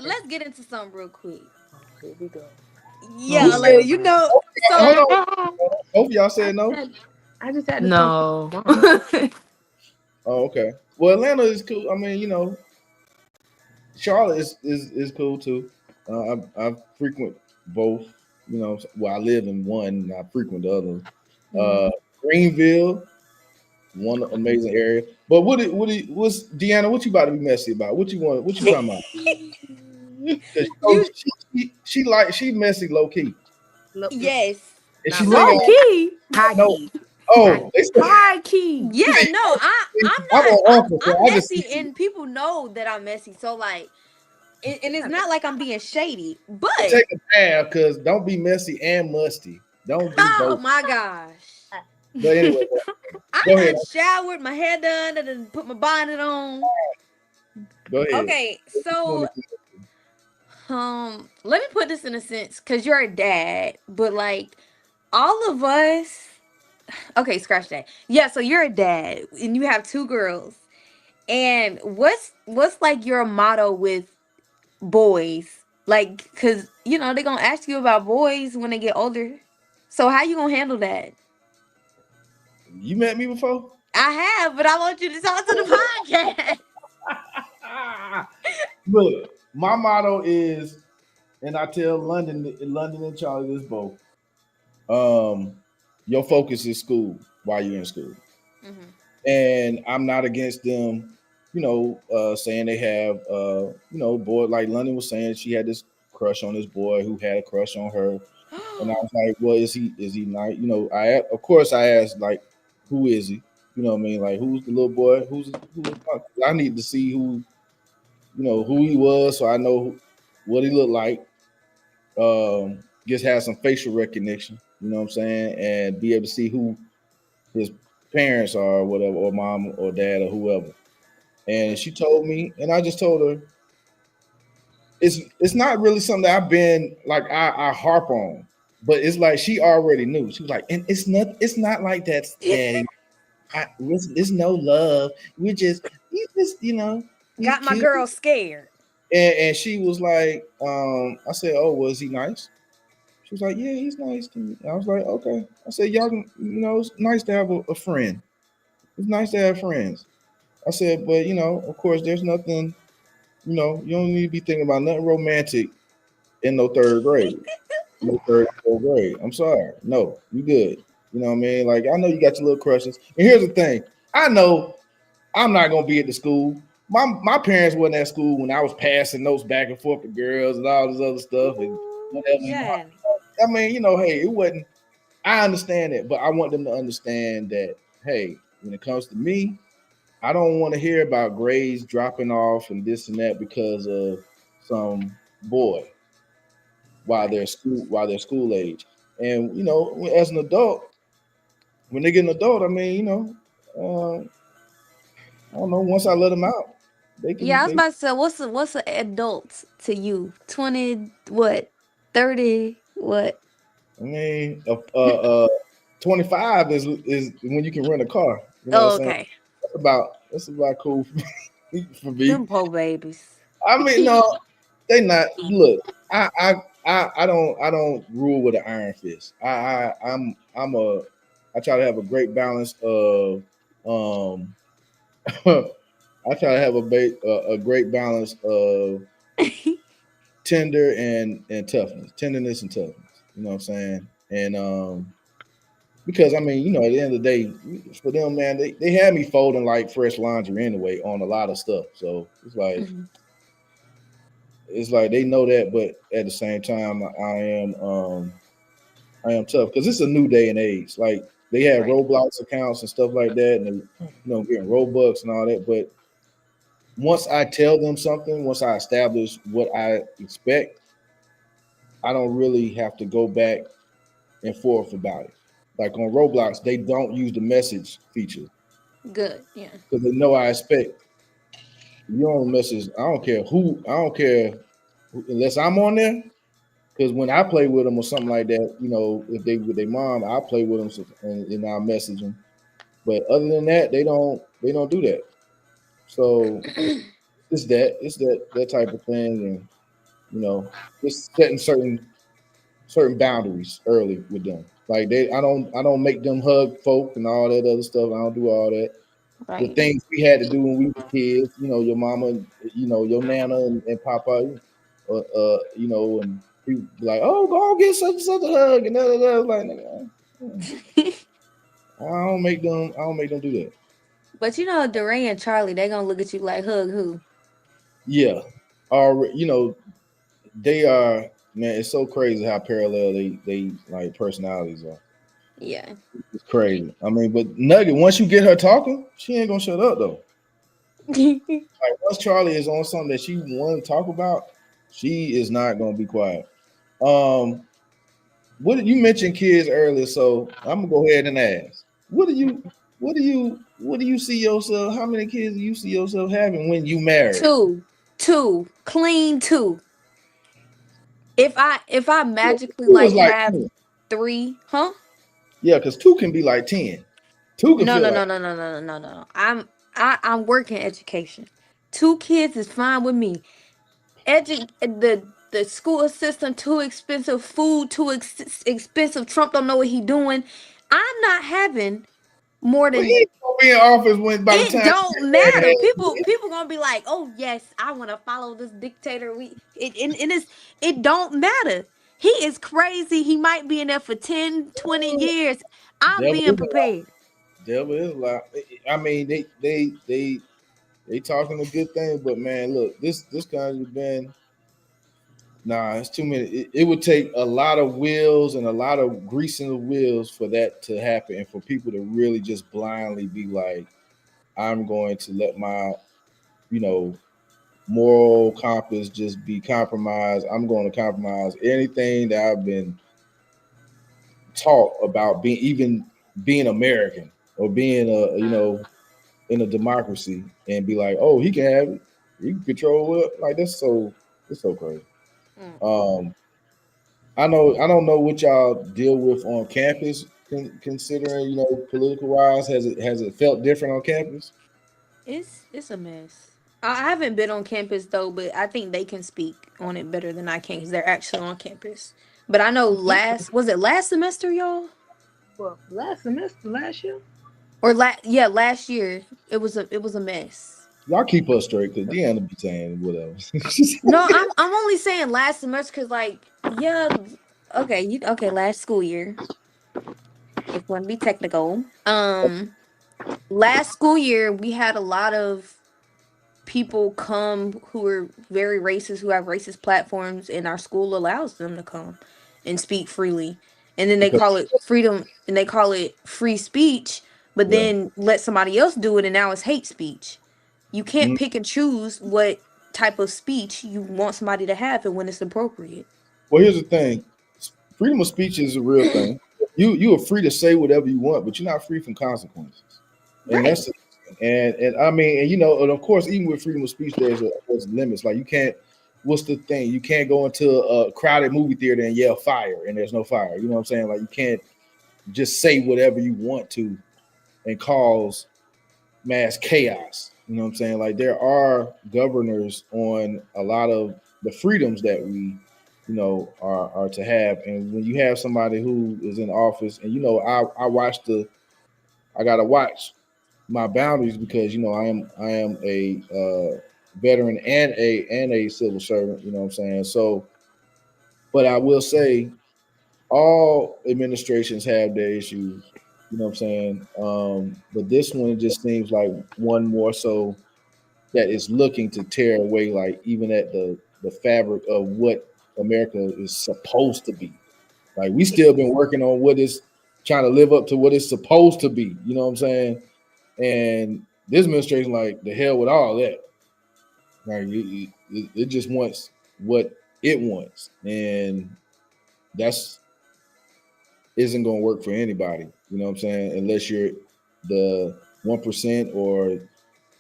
Let's get into something real quick. Oh, here we go. Who Yeah, Oh said? like my. Hold so on. Both of y'all I said just no. had, I just had to come from No. my mom. Oh, okay. Well, Atlanta is cool. I mean, Charlotte is cool too. I frequent both. Well, I live in one, and I frequent the other. Uh, Greenville, one amazing area. But what's Deanna? What you about to be messy about? What you want? What you talking about? Because you she messy low key, Look, yes. and she not think low Low I key. high know. key. High Oh, they say High key. Yeah, no, I'm I'm not. an uncle, so I'm I just messy, and people know that I'm messy. So like, and it's not like I'm being shady, but take a bath because don't be messy and musty. Don't do oh both. my gosh, But anyway, I go ahead. done showered, my hair done, I done put my bonnet on. Go ahead. Okay, What you so wanna do? let me put this in a sense, cause you're a dad, but like all of us. Okay, scratch that. Yeah, so you're a dad, and you have two girls. And what's like your motto with boys? Like, cause they're gonna ask you about boys when they get older. So how you gonna handle that? You met me before? I have, but I want you to talk to the podcast. Look, my motto is, and I tell London and Charlie this both. Um, your focus is school while you're in school, Hmm. and I'm not against them. Saying they have, boy like London was saying she had this crush on this boy who had a crush on her, and I was like, well, is he nice? Of course I asked like, who is he? You know what I mean? Like, who's the little boy? I need to see who he was, so I know what he looked like. Just have some facial recognition, you know what I'm saying, and be able to see who his parents are, or whatever, or mom or dad or whoever. And she told me, and I just told her, it's not really something that I've been like I harp on, but it's like she already knew. She was like, and it's not like that, Daddy. It's no love. We just he's Got my cute. girl scared. And she was like, I said, oh, was he nice? She was like, yeah, he's nice to me. I was like, okay. I said, y'all can, it's nice to have a friend. It's nice to have friends. I said, but of course, there's nothing, you don't need to be thinking about nothing romantic in no third grade. No third, fourth grade. I'm sorry. No, you good. You know what I mean? Like I know you got your little crushes. And here's the thing: I know I'm not gonna be at the school. My parents wasn't at school when I was passing notes back and forth to girls and all this other stuff and Ooh, whatever. Johnny. I mean, hey, it wasn't. I understand it, but I want them to understand that, hey, when it comes to me, I don't want to hear about grades dropping off and this and that because of some boy Right. while they're school age. And as an adult, when they get an adult, I mean, I don't know. Once I let them out, they Yeah, can. I was about to say, what's an adult to you? 20, what? 30, what? I mean, 25 is when you can rent a car. You know what I'm Oh, saying? okay. That's about cool for me. Them poor babies. I mean, no, they not. Look, I don't rule with an iron fist. I try to have a great balance of um I try to have a great balance of tenderness and toughness. You know what I'm saying? And because I mean, at the end of the day, for them, man, they had me folding like fresh laundry anyway on a lot of stuff. So Mhm. it's like they know that, but at the same time, I am tough because it's a new day and age. Like they have Right. Roblox accounts and stuff like that, and they, getting Robux and all that. But once I tell them something, once I establish what I expect, I don't really have to go back and forth about it. Like on Roblox, they don't use the message feature Good. Yeah. because they know I expect you don't message. I don't care who. I don't care unless I'm on there. Because when I play with them or something like that, if they with their mom, I play with them and I'll message them. But other than that, they don't do that. So it's that type of thing, and just setting certain boundaries early with them. Like I don't make them hug folk and all that other stuff. I don't do all that. The Right. things we had to do when we were kids, your mama, your nana and papa, and people be like, oh, go get such and such a hug and da. Like, nigga, I don't make them do that. But DeRay and Charlie, they gonna look at you like hug who? Yeah, or they are, man. It's so crazy how parallel they like personalities are. Yeah. It's crazy. I mean, but Nugget, once you get her talking, she ain't gonna shut up though. Like once Charlie is on something that she want to talk about, she is not gonna be quiet. Um, what did you mention kids earlier? So I'm gonna go ahead and ask. What do you see yourself? How many kids do you see yourself having when you married? Two, clean two. If I magically Two is like like have 10. three, huh? Yeah, because two can be like 10. Two can No, feel no, like no, no, no, no, no, no, no. I'm working education. Two kids is fine with me. The school system too expensive, food too expensive. Trump don't know what he doing. I'm not having more well, than he gonna be in office when by the it. time Don't you get matter. People married. people gonna be like, oh yes, I want to follow this dictator. It don't matter. He is crazy. He might be in there for 10, 20 years. I'm Devil being is a lie. prepared. Devil is a lie. I mean, they talking a good thing, but man, look, this kind of been nah. It's too many. It would take a lot of wheels and a lot of greasing the wheels for that to happen, and for people to really just blindly be like, I'm going to let my you know moral compass just be compromised. I'm going to compromise anything that I've been taught about being American or being in a democracy and be like, oh, he can have it. He can control it. Like that's so it's so crazy. Mm. Um, I don't know what y'all deal with on campus, considering political wise. Has it felt different on campus? It's a mess. I haven't been on campus though, but I think they can speak on it better than I can because they're actually on campus. But I know was it last semester, y'all? Well, last semester, last year. Or yeah, last year. It was a mess. Y'all keep us straight because Deanna be saying whatever. No, I'm only saying last semester because yeah, okay, last school year. if you want to be technical. Last school year we had a lot of people come who are very racist, who have racist platforms, and our school allows them to come and speak freely. And then they Because call it freedom and they call it free speech, but yeah. then let somebody else do it and now it's hate speech. You can't Mhm. pick and choose what type of speech you want somebody to have and when it's appropriate. Well, here's the thing: freedom of speech is a real thing. You are free to say whatever you want, but you're not free from consequences. And Right. that's and I mean, and you know, and of course, even with freedom of speech, there's limits. Like you can't. What's the thing? You can't go into a crowded movie theater and yell fire, and there's no fire. You know what I'm saying? Like you can't just say whatever you want to and cause mass chaos. You know what I'm saying? Like there are governors on a lot of the freedoms that we, you know, are to have. And when you have somebody who is in office, and you know, I watch I gotta watch my boundaries because you know I am a veteran and a civil servant. You know what I'm saying? So, but I will say all administrations have their issues. You know what I'm saying? But this one just seems like one more so that is looking to tear away, like even at the fabric of what America is supposed to be. Like we still been working on what is trying to live up to what it's supposed to be. You know what I'm saying? And this administration, like the hell with all that. Like it just wants what it wants, and that's isn't going to work for anybody. You know what I'm saying? Unless you're the 1% or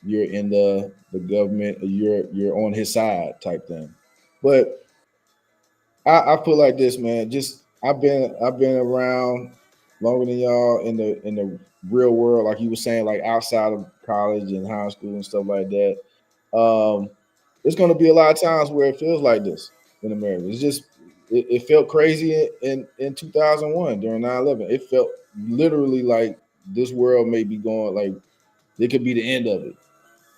you're in the government, or you're on his side type thing. But I feel like this, man. Just I've been around longer than y'all in the real world, like you were saying, like outside of college and high school and stuff like that. Um, there's going to be a lot of times where it feels like this in America. It's just it felt crazy in 2001 during 9/11. It felt literally like this world may be going like it could be the end of it.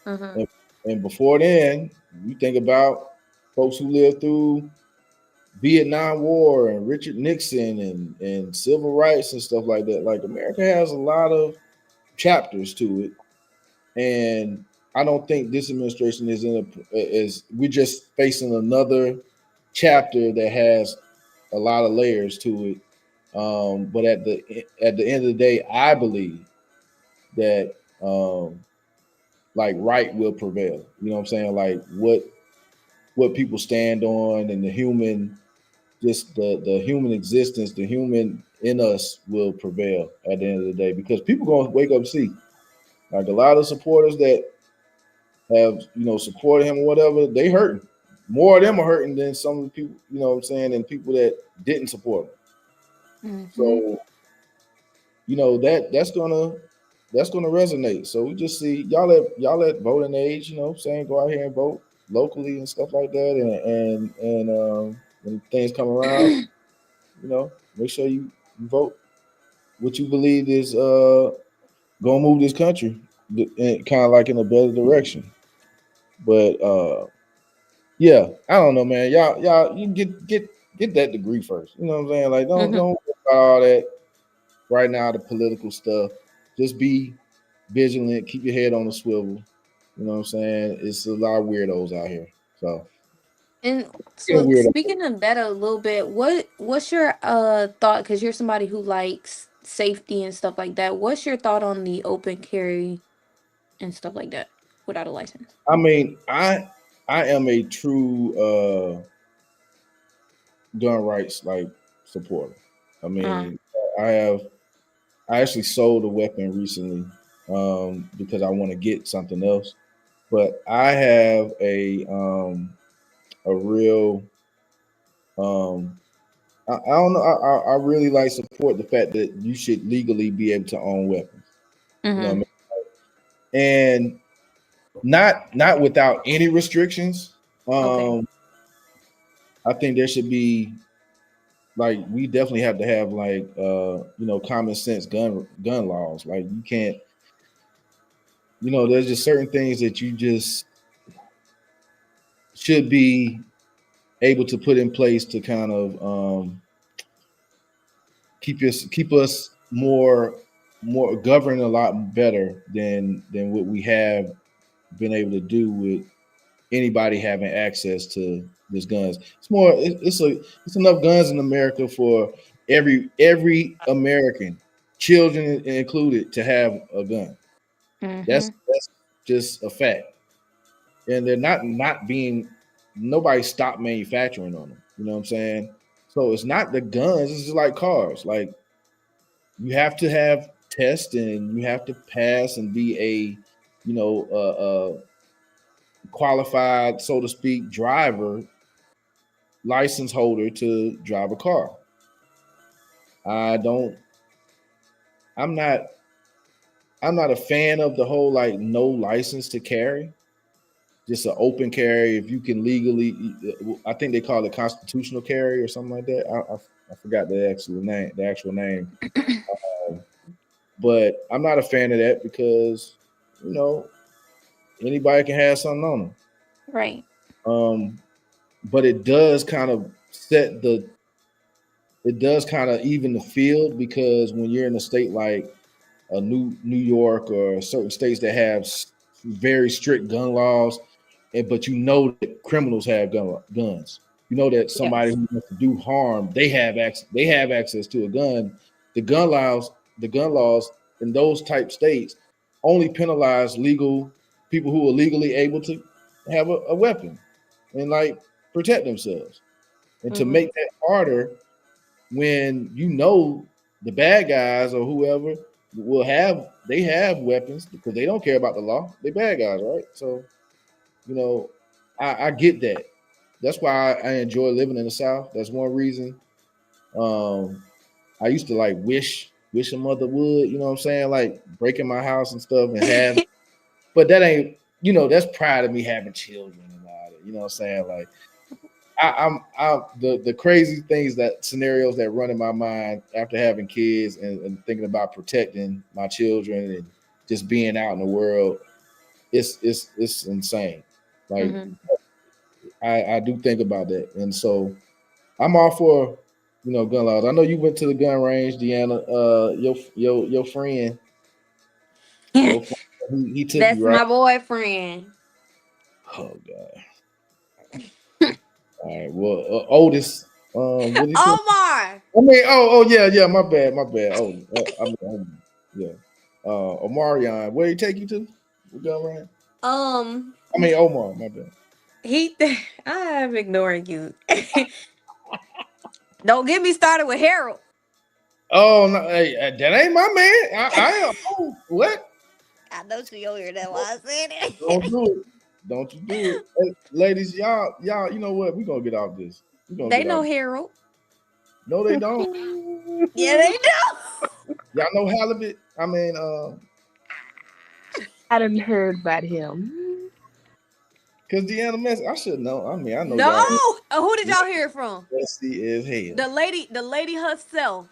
Mm-hmm. And before then, you think about folks who lived through Vietnam War and Richard Nixon and civil rights and stuff like that. Like America has a lot of chapters to it, and I don't think this administration is in a is we're just facing another chapter that has a lot of layers to it. But at the end of the day, I believe that like right will prevail. You know what I'm saying? Like what people stand on and the human just the human existence, the human in us will prevail at the end of the day because people gonna wake up and see like a lot of supporters that have supported him or whatever, they hurting. More of them are hurting than some of the people, you know what I'm saying, and people that didn't support him. Mm-hmm. So, that's gonna resonate. So we just see y'all at voting age, you know what I'm saying, go out here and vote locally and stuff like that and when things come around, make sure you vote what you believe is gonna move this country kind of like in a better direction. But yeah, I don't know, man. Y'all, you get that degree first. You know what I'm saying? Like, Mm-hmm. don't worry about all that right now. The political stuff. Just be vigilant. Keep your head on the swivel. You know what I'm saying? It's a lot of weirdos out here. So And getting so weird. speaking of that a little bit, what's your thought? Because you're somebody who likes safety and stuff like that. What's your thought on the open carry and stuff like that without a license? I mean, I am a true gun rights like supporter. I Uh-huh. mean, I actually sold a weapon recently because I want to get something else. But I have a real um, I don't know. I really like support the fact that you should legally be able to own weapons. You know what I Mm-hmm. mean? And not without any restrictions. Okay. Um, I think there should be like we definitely have to have like common sense gun laws. Like you can't there's just certain things that you just should be able to put in place to kind of keep us more more governed a lot better than what we have been able to do with anybody having access to these guns. It's more it's enough guns in America for every American, children included, to have a gun. Mm-hmm. That's just a fact. And they're not being nobody stopped manufacturing on them. You know what I'm saying? So it's not the guns, it's just like cars. Like you have to have tests and you have to pass and be a qualified, so to speak, driver license holder to drive a car. I don't. I'm not. I'm not a fan of the whole like no license to carry. Just an open carry. If you can legally, I think they call it constitutional carry or something like that. I forgot the actual name. The actual name. But I'm not a fan of that because you know anybody can have something on them. Right. But it does kind of set the it does kind of even the field because when you're in a state like New York or certain states that have very strict gun laws, but you know that criminals have guns. You know that somebody Yes. who wants to do harm, they have access to a gun. The gun laws in those type states only penalize legal people who are legally able to have a weapon and like protect themselves. And to Mm-hmm. make that harder, when you know the bad guys or whoever will have they have weapons because they don't care about the law. They bad guys, right? So you know, I get that. That's why I enjoy living in the South. That's one reason. Um, I used to like wish a mother would, you know what I'm saying, like breaking my house and stuff and have, but that ain't, that's pride of me having children and all that. You know what I'm saying, like I'm the crazy things that scenarios that run in my mind after having kids and thinking about protecting my children and just being out in the world. It's insane. Like Mm-hmm. I do think about that, and so I'm all for gun laws. I know you went to the gun range, Deanna. Your friend, your friend, he took That's you right. my boyfriend. Oh God. All right. Well, Otis. What he say? Omar. I mean, yeah. My bad. Oh, yeah. Omarion, where he take you to? We go right. Um, I mean, Omar. My bad. he. I'm ignoring you. Don't get me started with Harold. Oh no, hey, that ain't my man. I am. Oh, what? I know she over here. That's why I said Don't it. do it. Don't you do it, hey, ladies? Y'all. You know what? We gonna get off this. We gonna They get know off. Harold. No, they don't. Yeah, they do. Y'all know halibut. I mean, I done heard about him. cause Deanna Mess. I should know. I mean, I know No. y'all. Who did y'all hear from? Messy as hell. The lady herself.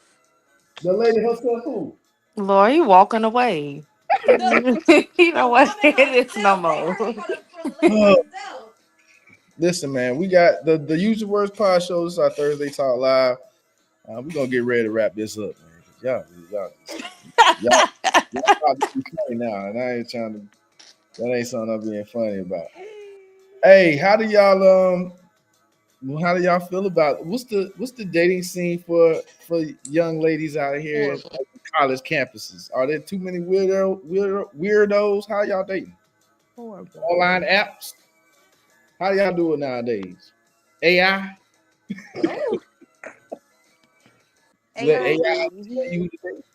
The lady herself, who? Lord, you walking away. The You know the what? woman It is no herself. They more. heard it from the lady herself. Listen, man, we got the Use Your Words pod show. This is our Thursday Talk Live. We're gonna get ready to wrap this up, man. Y'all, y'all about to be funny now, and I ain't trying to. That ain't something I'm being funny about. Hey, how do y'all feel about what's the dating scene for young ladies out here Horrible. at college campuses? Are there too many weirdos? How y'all dating? Horrible. Online apps? How do y'all do it nowadays? AI? Oh, Let AI. AI tell you who to date?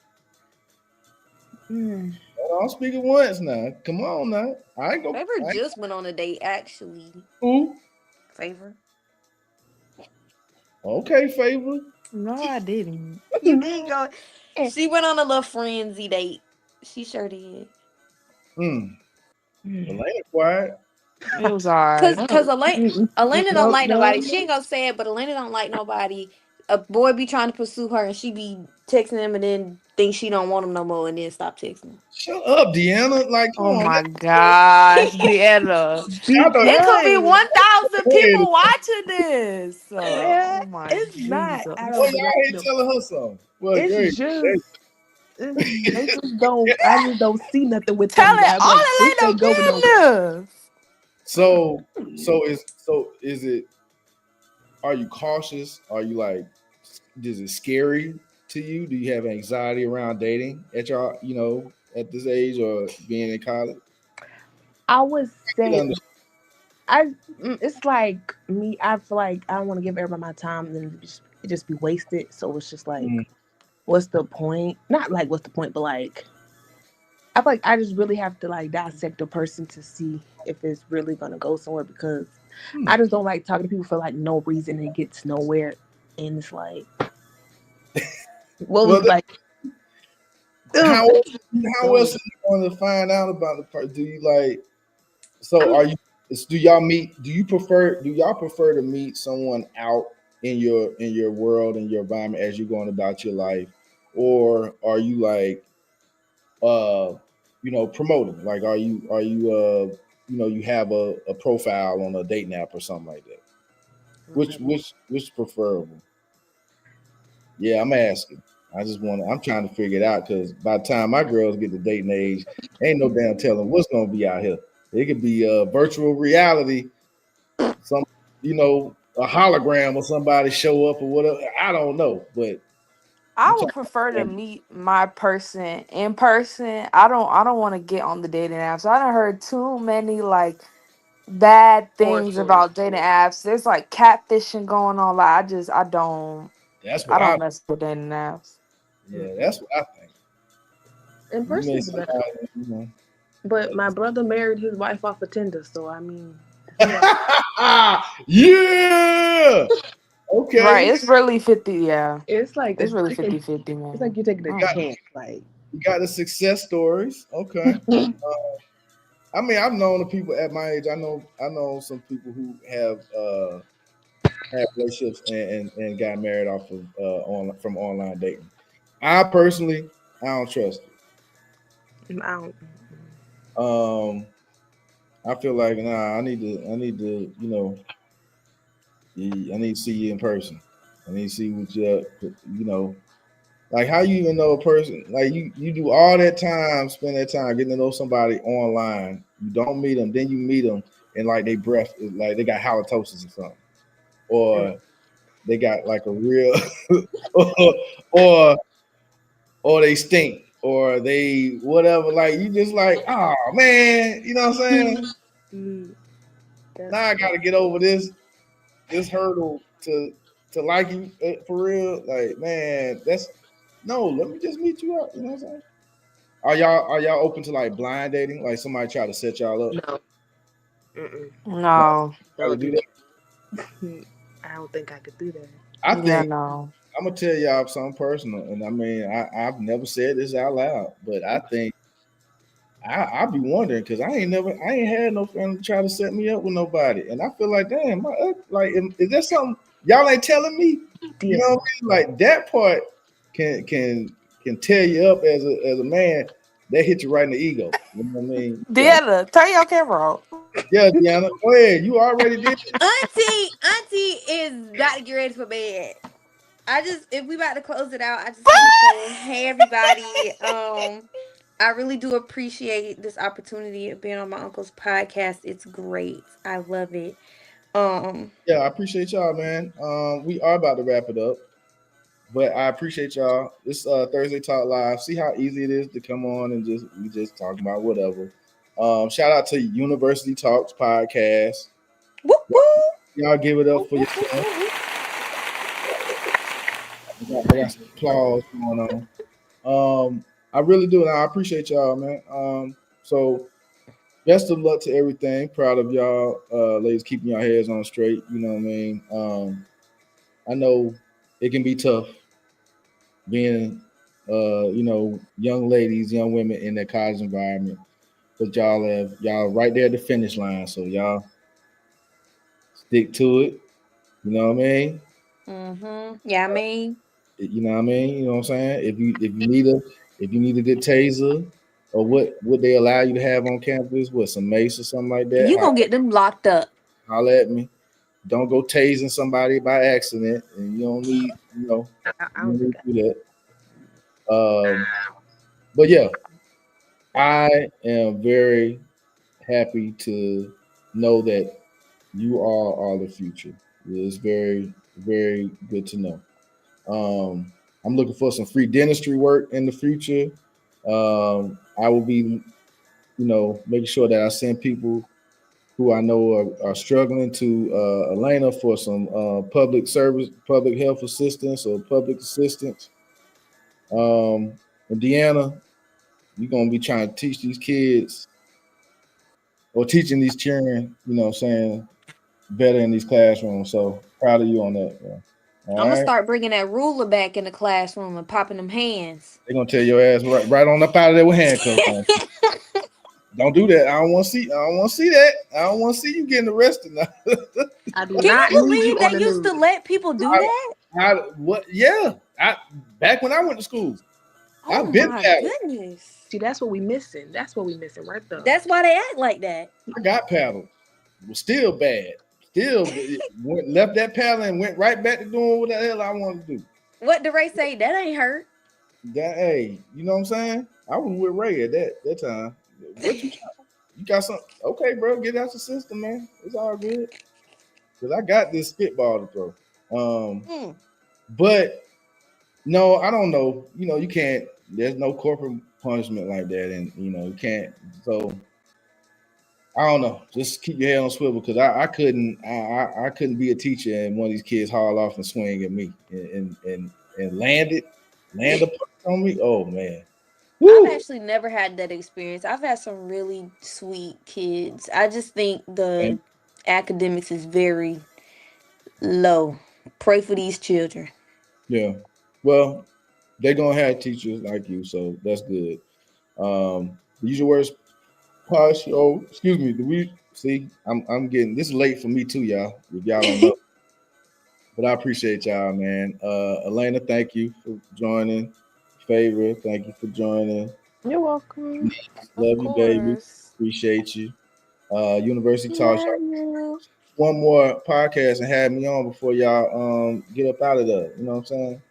Mm. Hold on, speak it once now. Come on now. I ain't go. Favor just went on a date. Actually, Who? Favor. Okay, favor. No, I didn't. You did go. She went on a little frenzy date. She sure did. Hmm. Mm. Elena quiet. It was alright. Cause Mm-mm. Elena don't No, like no, nobody. She ain't gonna say it, but Elena don't like nobody. A boy be trying to pursue her, and she be texting him, and then think she don't want him no more, and then stop texting Shut up, Deanna. Like, come Oh on. my gosh, Deanna. Y'all done It could be because 1,000 wait. people watching this. yeah, Oh my it's not out Oh, Jesus. of y'all like ain't the. telling her something. Well, It's great. just They just don't. I just don't see nothing with them. Tell it I'm all like, that this ain't ain't no going nowhere. business. So is it? Are you cautious? Are you like? Is it scary to you? Do you have anxiety around dating at your at this age or being in college? I would You say understand. it's like me. I feel like I don't want to give everybody my time, and then it just be wasted. So it's just like, what's the point? Not like what's the point, but like I feel like I just really have to like dissect a person to see if it's really gonna go somewhere because Hmm. I just don't like talking to people for like no reason. It gets nowhere, and it's like, what Well, was like, ugh, how how going. else are you going to find out about the part? Do you like? So are you? Do y'all meet? Do you prefer? Do y'all prefer to meet someone out in your world in your environment as you're going about your life, or are you like uh promoting? Like are you you have a profile on a dating app or something like that? Which preferable? Yeah, I'm asking. I'm trying to figure it out because by the time my girls get to dating age, ain't no damn telling what's gonna be out here. It could be virtual reality, some a hologram or somebody show up or whatever. I don't know, but I'm I would trying prefer to to meet my person in person. I don't want to get on the dating apps. I done heard too many like bad Horror things stories. about dating apps. There's like catfishing going on. Like I don't that's I what don't I mess with dating apps. yeah, Mm-mm. that's what I think. In You person meet is better. somebody, But my brother married his wife off a Tinder, so I mean, he like, yeah. Right. Okay. It's really 50, yeah. it's like It's really you can, 50-50, it's like man. you're taking a You got Mm. chance. Like, you got the success stories. Okay. I mean, I've known the people at my age. I know some people who have had relationships and got married off of from online dating. I personally, I don't trust I don't. it. I feel like nah. I need to I need to see you in person. I need to see what like how you even know a person. Like you do all that time, spend that time getting to know somebody online. You don't meet them, then you meet them, and like they breath is like they got halitosis or something, Mm. or they got like a real, or or or they stink, or they whatever. Like you just like, oh man, you know what I'm saying? Mm, Now that's I got to get over this hurdle to like you for real. Like man, that's no. Let me just meet you out. You know what I'm saying? Are y'all open to like blind dating? Like somebody try to set y'all up? no. Mm-mm. No, No. try to Don't do do that. that. I don't think I could do that. I Yeah, think no. I'm gonna tell y'all something personal, and I mean I've never said this out loud, but I think I be wondering because I ain't had no friend try to set me up with nobody, and I feel like damn, like is there something y'all ain't telling me? You Yeah. know what I mean? Like that part can tear you up as a man. That hit you right in the ego. You know what I mean? Like Deanna, turn your camera off. yeah, Deanna, go ahead. You already did. Auntie is about to get ready for bed. I just, if we about to close it out, I just want to say, hey everybody. I really do appreciate this opportunity of being on my uncle's podcast. It's great. I love it. Um, Yeah, I appreciate y'all, man. We are about to wrap it up, but I appreciate y'all. This Thursday Talk Live. See how easy it is to come on and we just talk about whatever. Shout out to University Talks podcast. whoop whoop. Y'all give it up Whoop, for whoop, yourself. whoop, whoop, whoop. I got some applause going on. I really do, and I appreciate y'all, man. So best of luck to everything. Proud of y'all, ladies, keeping your heads on straight. You know what I mean? I know it can be tough being, young ladies, young women in that college environment, but y'all right there at the finish line. So y'all stick to it. You know what I mean? Yeah, I mean, You know what I mean? You know what I'm saying? If you need a good taser or what they allow you to have on campus, what some mace or something like that, you gonna get them locked up. holler at me. Don't go tasing somebody by accident, and you don't need I you don't don't need think to do that. But yeah, I am very happy to know that you all are the future. It's very, very good to know. I'm looking for some free dentistry work in the future. I will be, making sure that I send people who I know are struggling to Elena for some public service, public health assistance or public assistance. And Deanna, you're gonna be trying to teach these kids or teaching these children, saying better in these classrooms. So proud of you on that, bro. All I'm gonna right. start bringing that ruler back in the classroom and popping them hands. They're gonna tell your ass right on up out of there with handcuffs on. Don't do that. I don't want to see. I don't want to see that. I don't want to see you getting arrested now. I do Can not you need you believe on they the used to news. let people do that? What? Yeah. Back when I went to school, Oh I've been my paddled. goodness. See, that's what we missing. That's what we missing right there. That's why they act like that. I got paddled. It was still bad. Still left that paddle and went right back to doing what the hell I wanted to do. What did Ray say? That ain't hurt. That hey, you know what I'm saying? I was with Ray at that time. What you got something? Okay, bro, get out the system, man. It's all good. Cause I got this spitball to throw. But no, I don't know. You can't. There's no corporate punishment like that, and you can't. So I don't know. Just keep your head on swivel because I couldn't. I couldn't be a teacher and one of these kids haul off and swing at me and land a punch on me. Oh man. Woo. I've actually never had that experience. I've had some really sweet kids. I just think the academics is very low. Pray for these children. Yeah. Well, they're gonna have teachers like you, so that's good. Use your words, Podshow. Excuse me. Do we see? I'm getting this is late for me too, y'all. If y'all don't know, but I appreciate y'all, man. Elena, thank you for joining. Favor, thank you for joining. You're welcome. Of Love you, baby. course. Appreciate you. University Talk Show. Love you. One more podcast and have me on before y'all get up out of there. You know what I'm saying?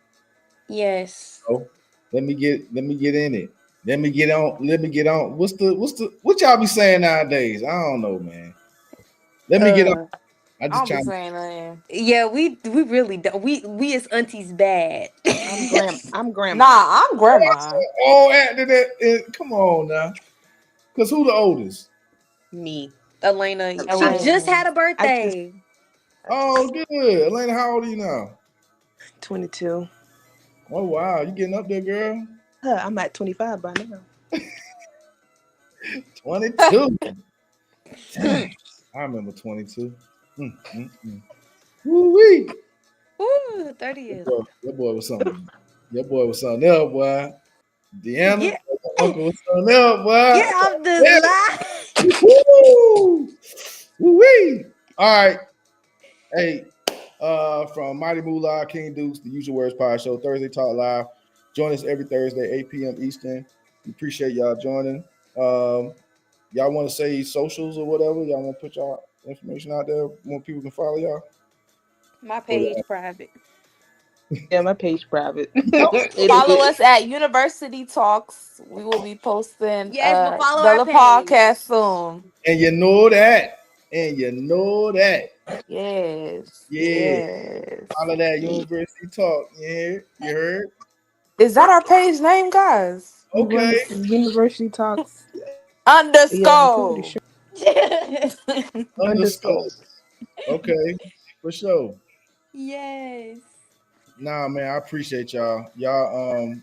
Yes. So let me get in it. Let me get on. Let me get on. What y'all be saying nowadays? I don't know, man. Let me get on. Uh I I just don't be trying. saying nothing. yeah, we really don't. We as aunties bad. I'm grandma. Nah, I'm grandma. Oh, after that, come on now. Cause who the oldest? Me. Elena, she I just Elena. had a I just birthday. Oh, good. Elena, how old are you now? 22. Oh wow, you getting up there, girl. I'm at 25 by now. 22. Dang, I remember 22. Woo wee. Ooh, 30 is. Your boy was something. Your boy was something else, boy. Deanna, Get, your uncle was something else, get boy. off this Yeah. line. Woo! Woo wee. All right. Hey, from Mighty Moolah, King Dukes, the Usual Words Pod Show, Thursday Talk Live. Join us every Thursday, 8 p.m. Eastern. We appreciate y'all joining. Y'all want to say socials or whatever? Y'all want to put y'all information out there more people can follow y'all? My Or, page private. Yeah, my page private. Follow It us at University Talks. We will be posting Yes, but follow our the page. podcast soon. and you know that. And you know that. Yes. Yeah. Yes. All of that University Talk. Yeah. You heard? Is that our page name, guys? Okay. University Talks. Yeah, I'm pretty Underscore. sure. Underscore. Underscore. Okay. For sure. Yes. Nah, man, I appreciate y'all. Y'all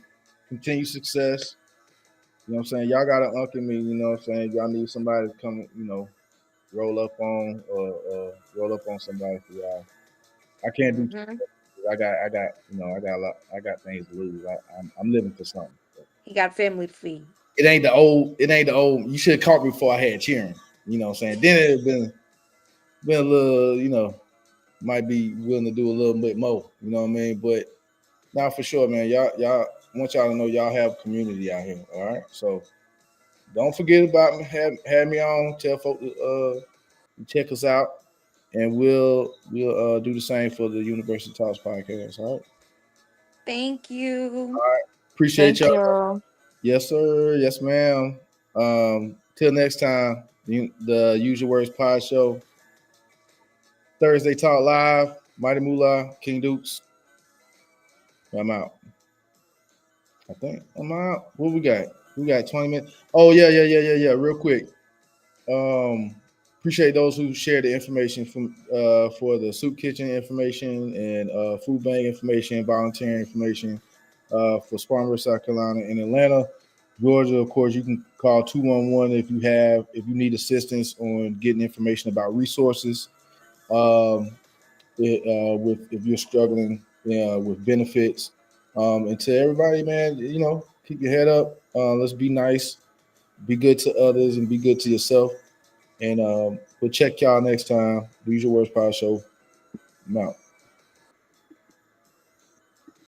continue success. You know what I'm saying? Y'all gotta uncle me, you know what I'm saying? Y'all need somebody to come, roll up on or roll up on somebody for y'all. I can't do Hmm. I got a lot I got things to lose. I'm living for something. He got family to feed. It ain't the old you should have caught me before I had cheering. You know what I'm saying? Then it have been a little, might be willing to do a little bit more. You know what I mean? But now for sure, man. Y'all I want y'all to know y'all have community out here. All right. So don't forget about me. Have me on. Tell folks check us out. And we'll do the same for the University Talks podcast. All right. Thank you. Appreciate Thank y'all. you. Yes, sir. Yes, ma'am. Till next time, the Usual Words Pod Show, Thursday Talk Live, Mighty Moolah, King Dukes. I'm out. I think I'm out. What we got? We got 20 minutes. Oh, yeah. Real quick. Um, Appreciate those who shared the information from for the soup kitchen information and food bank information, volunteering information for Spartanburg, South Carolina, and Atlanta, Georgia. Of course, you can call 211 if you need assistance on getting information about resources. Um, with if you're struggling with benefits, and to everybody, man, keep your head up. Let's be nice, be good to others, and be good to yourself. And we'll check y'all next time. The Usual Words Pod Show. I'm out.